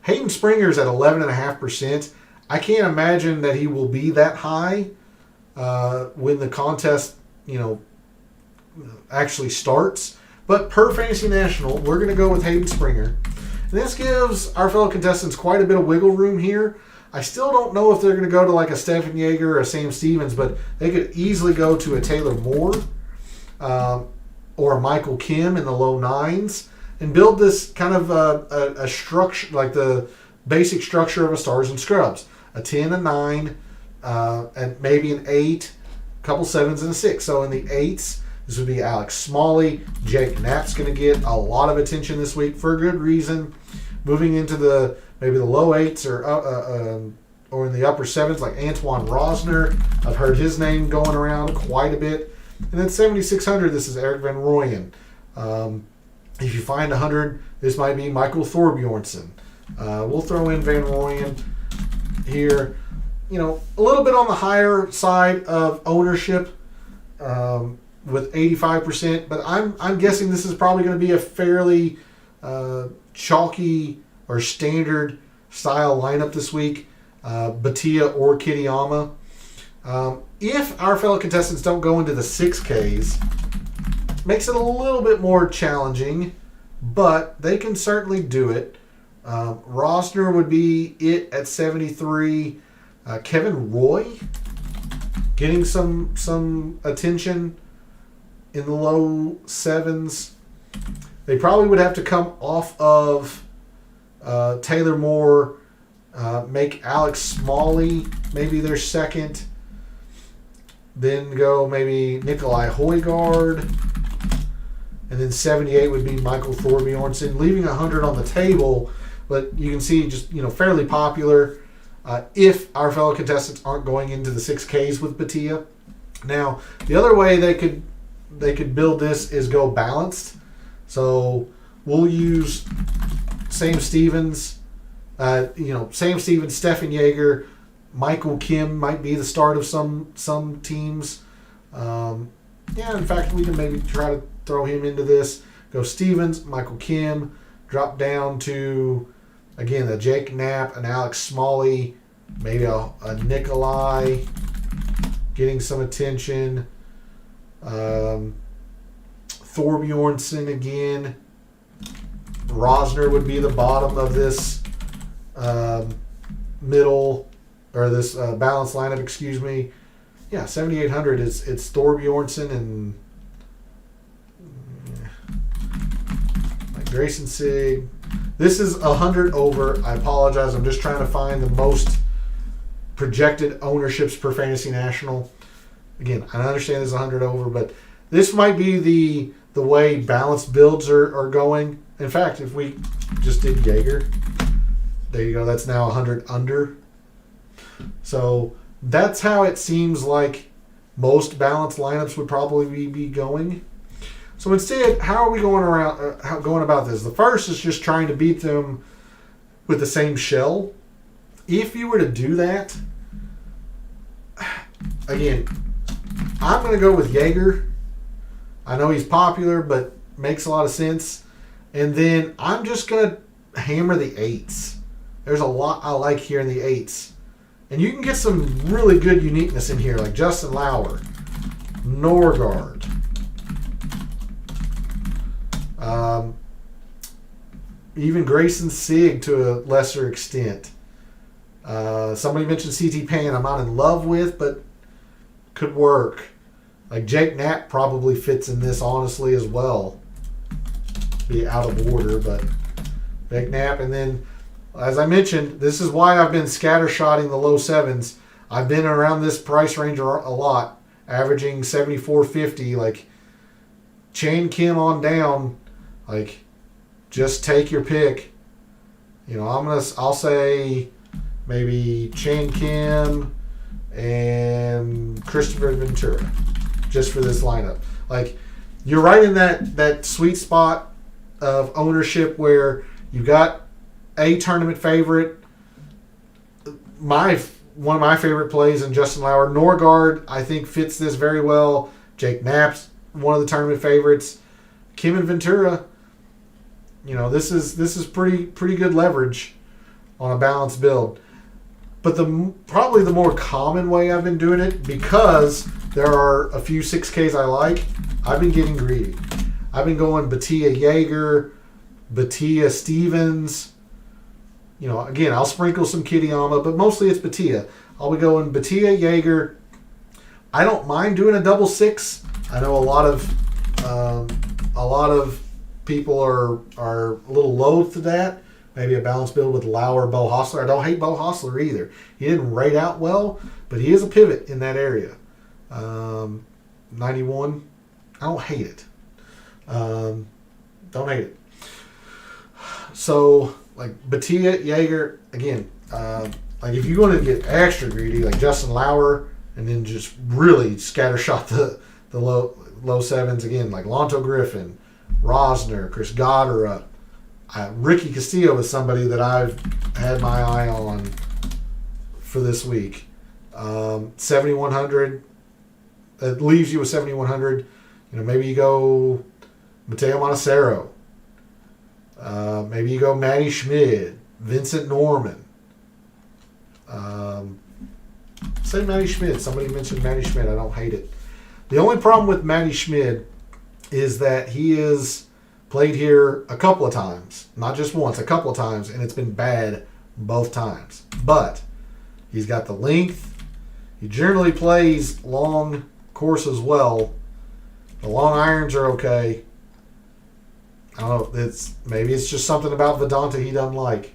Hayden Springer's at 11.5%. I can't imagine that he will be that high when the contest, actually starts. But per Fantasy National, we're going to go with Hayden Springer. And this gives our fellow contestants quite a bit of wiggle room here. I still don't know if they're going to go to like a Stephen Yeager or a Sam Stevens, but they could easily go to a Taylor Moore or a Michael Kim in the low 9s and build this kind of a structure, like the basic structure of a Stars and Scrubs. A 10, a 9, and maybe an 8, a couple 7s and a 6. So in the 8s, this would be Alex Smalley. Jake Knapp's going to get a lot of attention this week for a good reason. Moving into maybe the low 8s or in the upper 7s, like Antoine Rosner. I've heard his name going around quite a bit. And then 7,600, this is Eric Van Rooyen. If you find 100, this might be Michael Thorbjornsen. We'll throw in Van Rooyen here. A little bit on the higher side of ownership with 85%, but I'm guessing this is probably going to be a fairly chalky or standard style lineup this week. Bhatia or Kitayama. If our fellow contestants don't go into the 6Ks, makes it a little bit more challenging, but they can certainly do it. Rosner would be it at 73. Kevin Roy getting some attention in the low 7s. They probably would have to come off of Taylor Moore, make Alex Smalley maybe their second, then go maybe Nikolai Højgaard, and then 78 would be Michael Thorbjornsen, leaving 100 on the table. But you can see just fairly popular if our fellow contestants aren't going into the 6Ks with Bhatia. Now the other way they could build this is go balanced. So we'll use Sam Stevens, Sam Stevens, Stephen Yeager, Michael Kim might be the start of some teams. In fact, we can maybe try to throw him into this. Go Stevens, Michael Kim, drop down to, again, a Jake Knapp, an Alex Smalley, maybe a Nikolai getting some attention. Thorbjornsen again. Rosner would be the bottom of this middle, or this balanced lineup, excuse me. Yeah, 7,800 it's Thorbjornsen and like Grayson Sig. This is 100 over. I apologize. I'm just trying to find the most projected ownerships per Fantasy National. Again, I understand this is 100 over, but this might be the way balanced builds are going. In fact, if we just did Yeager, there you go. That's now 100 under. So that's how it seems like most balanced lineups would probably be going. So instead, how are we going about this? The first is just trying to beat them with the same shell. If you were to do that, again, I'm going to go with Yeager. I know he's popular, but makes a lot of sense. And then I'm just going to hammer the 8s. There's a lot I like here in the 8s. And you can get some really good uniqueness in here, like Justin Lauer, Norgard, even Grayson Sig to a lesser extent. Somebody mentioned CT Pan. I'm not in love with, but could work. Like Jake Knapp probably fits in this honestly as well. Be out of order, but Jake Knapp. And then, as I mentioned, this is why I've been scattershotting the low sevens. I've been around this price range a lot, averaging 74.50. Like Chan Kim on down, like just take your pick. You know, I'll say maybe Chan Kim and Christopher Ventura, just for this lineup. Like you're right in that sweet spot of ownership where you got a tournament favorite. One of my favorite plays in Justin Lauer. Norgard, I think, fits this very well. Jake Knapp's one of the tournament favorites. Kim and Ventura, you know, this is pretty good leverage on a balanced build. But probably the more common way I've been doing it, because there are a few 6Ks I like, I've been getting greedy. I've been going Batia Yeager, Batia Stevens. You know, again, I'll sprinkle some Kitayama, but mostly it's Batia. I'll be going Batia Yeager. I don't mind doing a double six. I know a lot of people are a little loath to that. Maybe a balanced build with Lauer, Bo Hostler. I don't hate Bo Hostler either. He didn't rate out well, but he is a pivot in that area. 91. I don't hate it. Don't hate it. So, like Batia, Yeager, again, like if you want to get extra greedy, like Justin Lauer, and then just really scattershot the low sevens again, like Lonto Griffin, Rosner, Chris Goddard, Ricky Castillo is somebody that I've had my eye on for this week. 7,100. It leaves you with 7,100. You know, maybe you go Mateo Montecero. Maybe you go Matty Schmid, Vincent Norman. Say Matty Schmid. Somebody mentioned Matty Schmid. I don't hate it. The only problem with Matty Schmid is that he is played here a couple of times. Not just once, a couple of times, and it's been bad both times. But he's got the length. He generally plays long courses well. The long irons are okay. I don't know. Maybe it's just something about Vedanta he doesn't like.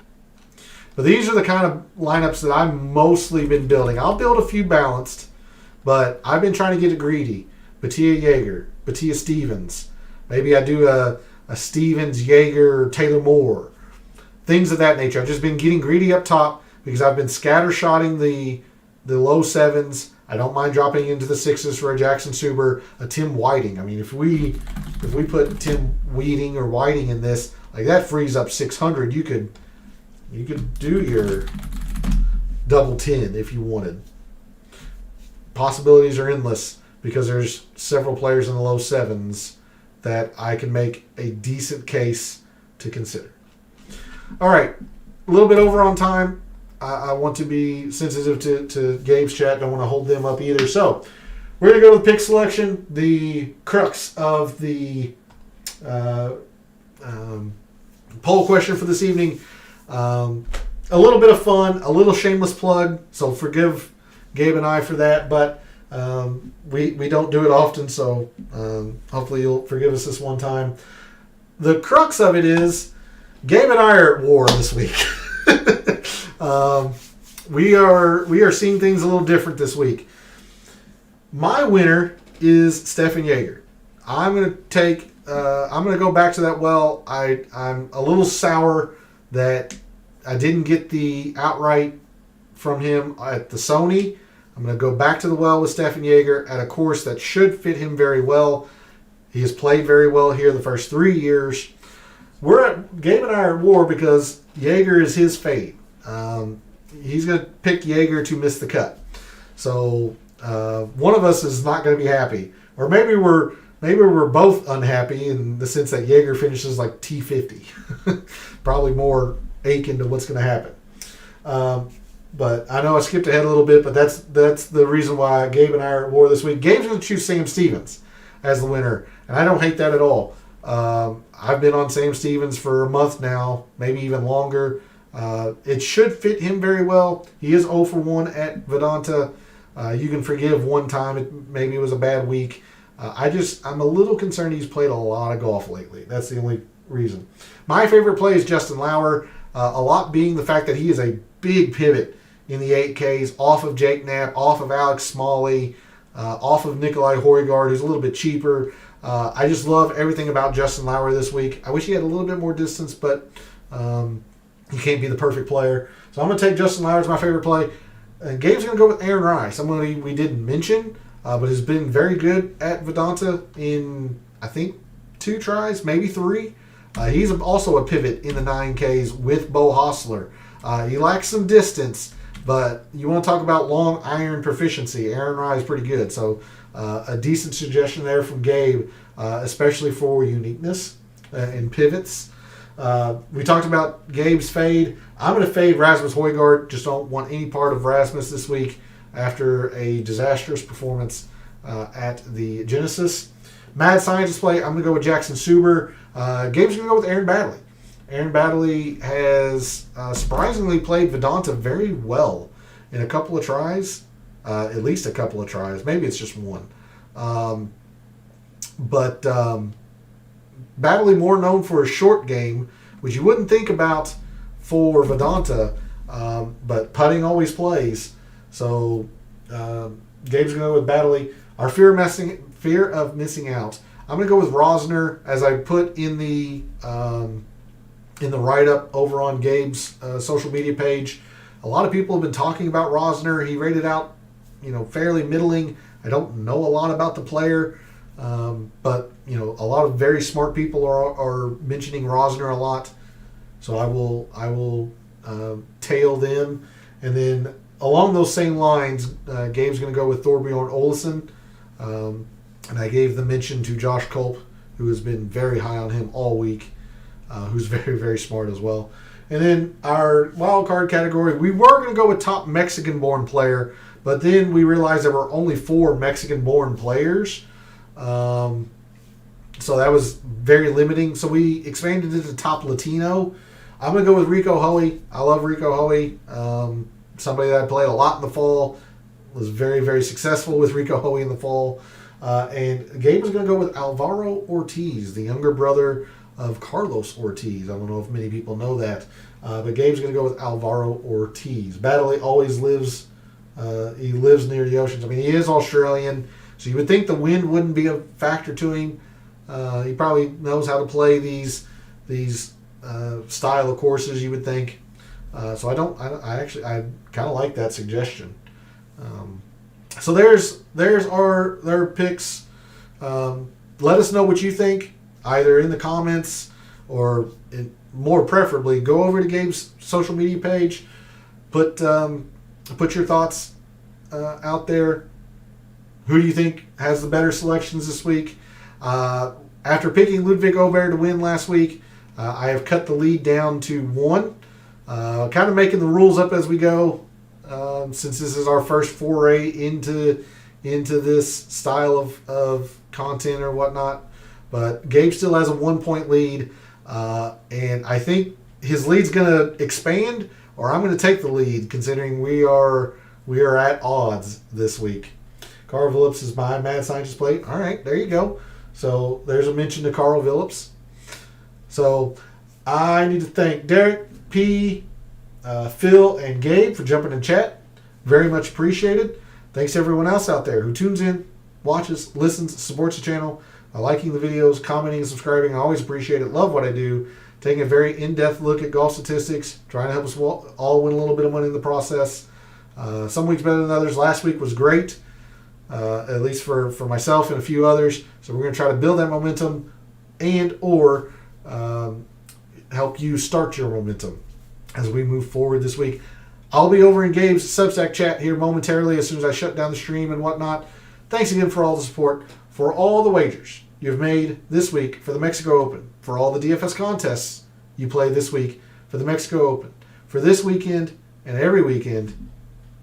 But these are the kind of lineups that I've mostly been building. I'll build a few balanced, but I've been trying to get it greedy. Batia Yeager, Batia Stevens. Maybe I do a Stevens, Yeager, Taylor Moore. Things of that nature. I've just been getting greedy up top because I've been scattershotting the low sevens. I don't mind dropping into the sixes for a Jackson Suber, a Tim Whiting. I mean, if we put Tim Whiting or Whiting in this, like that frees up 600. You could do your double 10 if you wanted. Possibilities are endless because there's several players in the low sevens that I can make a decent case to consider. All right, a little bit over on time. I want to be sensitive to Gabe's chat. Don't want to hold them up either. So we're going to go to the pick selection, the crux of the poll question for this evening. A little bit of fun, a little shameless plug, so forgive Gabe and I for that, but we don't do it often, so hopefully you'll forgive us this one time. The crux of it is Gabe and I are at war this week. We are seeing things a little different this week. My winner is Stefan Yeager. I'm gonna go back to that well. I'm a little sour that I didn't get the outright from him at the Sony. I'm going to go back to the well with Stefan Yeager at a course that should fit him very well. He has played very well here the first 3 years. Gabe and I are at war because Yeager is his fate. He's going to pick Yeager to miss the cut. So one of us is not going to be happy, or maybe we're both unhappy in the sense that Yeager finishes like T50. Probably more ache into what's going to happen. But I know I skipped ahead a little bit, but that's the reason why Gabe and I are at war this week. Gabe's going to choose Sam Stevens as the winner, and I don't hate that at all. I've been on Sam Stevens for a month now, maybe even longer. It should fit him very well. He is 0 for 1 at Vedanta. You can forgive one time. Maybe it was a bad week. I'm a little concerned he's played a lot of golf lately. That's the only reason. My favorite play is Justin Lauer. A lot being the fact that he is a big pivot in the 8Ks off of Jake Knapp, off of Alex Smalley, off of Nikolai Højgaard, who's a little bit cheaper. I just love everything about Justin Lauer this week. I wish he had a little bit more distance, but he can't be the perfect player. So I'm going to take Justin Lauer as my favorite play. And Gabe's going to go with Aaron Rai, someone we didn't mention, but has been very good at Vedanta in, I think, 2 tries, maybe 3. He's also a pivot in the 9Ks with Bo Hostler. He lacks some distance, but you want to talk about long iron proficiency. Aaron Rai is pretty good. So a decent suggestion there from Gabe, especially for uniqueness and pivots. We talked about Gabe's fade. I'm going to fade Rasmus Højgaard. Just don't want any part of Rasmus this week after a disastrous performance at the Genesis. Mad Scientist play, I'm going to go with Jackson Suber. Gabe's going to go with Aaron Baddeley. Aaron Baddeley has surprisingly played Vedanta very well in a couple of tries. At least a couple of tries. Maybe it's just one. But Baddeley more known for a short game, which you wouldn't think about for Vedanta, but putting always plays. So Gabe's going to go with Baddeley. Our fear of missing out. I'm going to go with Rosner, as I put in the write-up over on Gabe's social media page. A lot of people have been talking about Rosner. He rated out, fairly middling. I don't know a lot about the player, but a lot of very smart people are mentioning Rosner a lot. So I will tail them, and then along those same lines, Gabe's going to go with Thorbjorn Olesen. And I gave the mention to Josh Culp, who has been very high on him all week, who's very, very smart as well. And then our wild card category, we were going to go with top Mexican-born player, but then we realized there were only 4 Mexican-born players. So that was very limiting. So we expanded it to top Latino. I'm going to go with Rico Hoey. I love Rico Hoey. Somebody that I played a lot in the fall. Was very, very successful with Rico Hoey in the fall. And Gabe is going to go with Alvaro Ortiz, the younger brother of Carlos Ortiz. I don't know if many people know that. But Gabe's going to go with Alvaro Ortiz. Baddeley always lives, he lives near the oceans. I mean, he is Australian, so you would think the wind wouldn't be a factor to him. He probably knows how to play these style of courses, you would think. So I kind of like that suggestion. So there's their picks. Let us know what you think, either in the comments or more preferably, go over to Gabe's social media page. Put your thoughts out there. Who do you think has the better selections this week? After picking Ludwig Aubert to win last week, I have cut the lead down to 1. Kind of making the rules up as we go. Since this is our first foray into this style of content or whatnot. But Gabe still has a 1-point lead, and I think his lead's going to expand, or I'm going to take the lead, considering we are at odds this week. Carl Phillips is my Mad Scientist plate. All right, there you go. So there's a mention to Carl Phillips. So I need to thank Derek, P, Phil, and Gabe for jumping in chat. Very much appreciated. Thanks to everyone else out there who tunes in, watches, listens, supports the channel, liking the videos, commenting, and subscribing. I always appreciate it. Love what I do. Taking a very in-depth look at golf statistics, trying to help us all win a little bit of money in the process. Some weeks better than others. Last week was great, at least for myself and a few others. So we're going to try to build that momentum and or help you start your momentum as we move forward this week. I'll be over in Gabe's Substack chat here momentarily as soon as I shut down the stream and whatnot. Thanks again for all the support, for all the wagers you've made this week for the Mexico Open, for all the DFS contests you play this week for the Mexico Open, for this weekend and every weekend.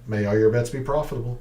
May all your bets be profitable.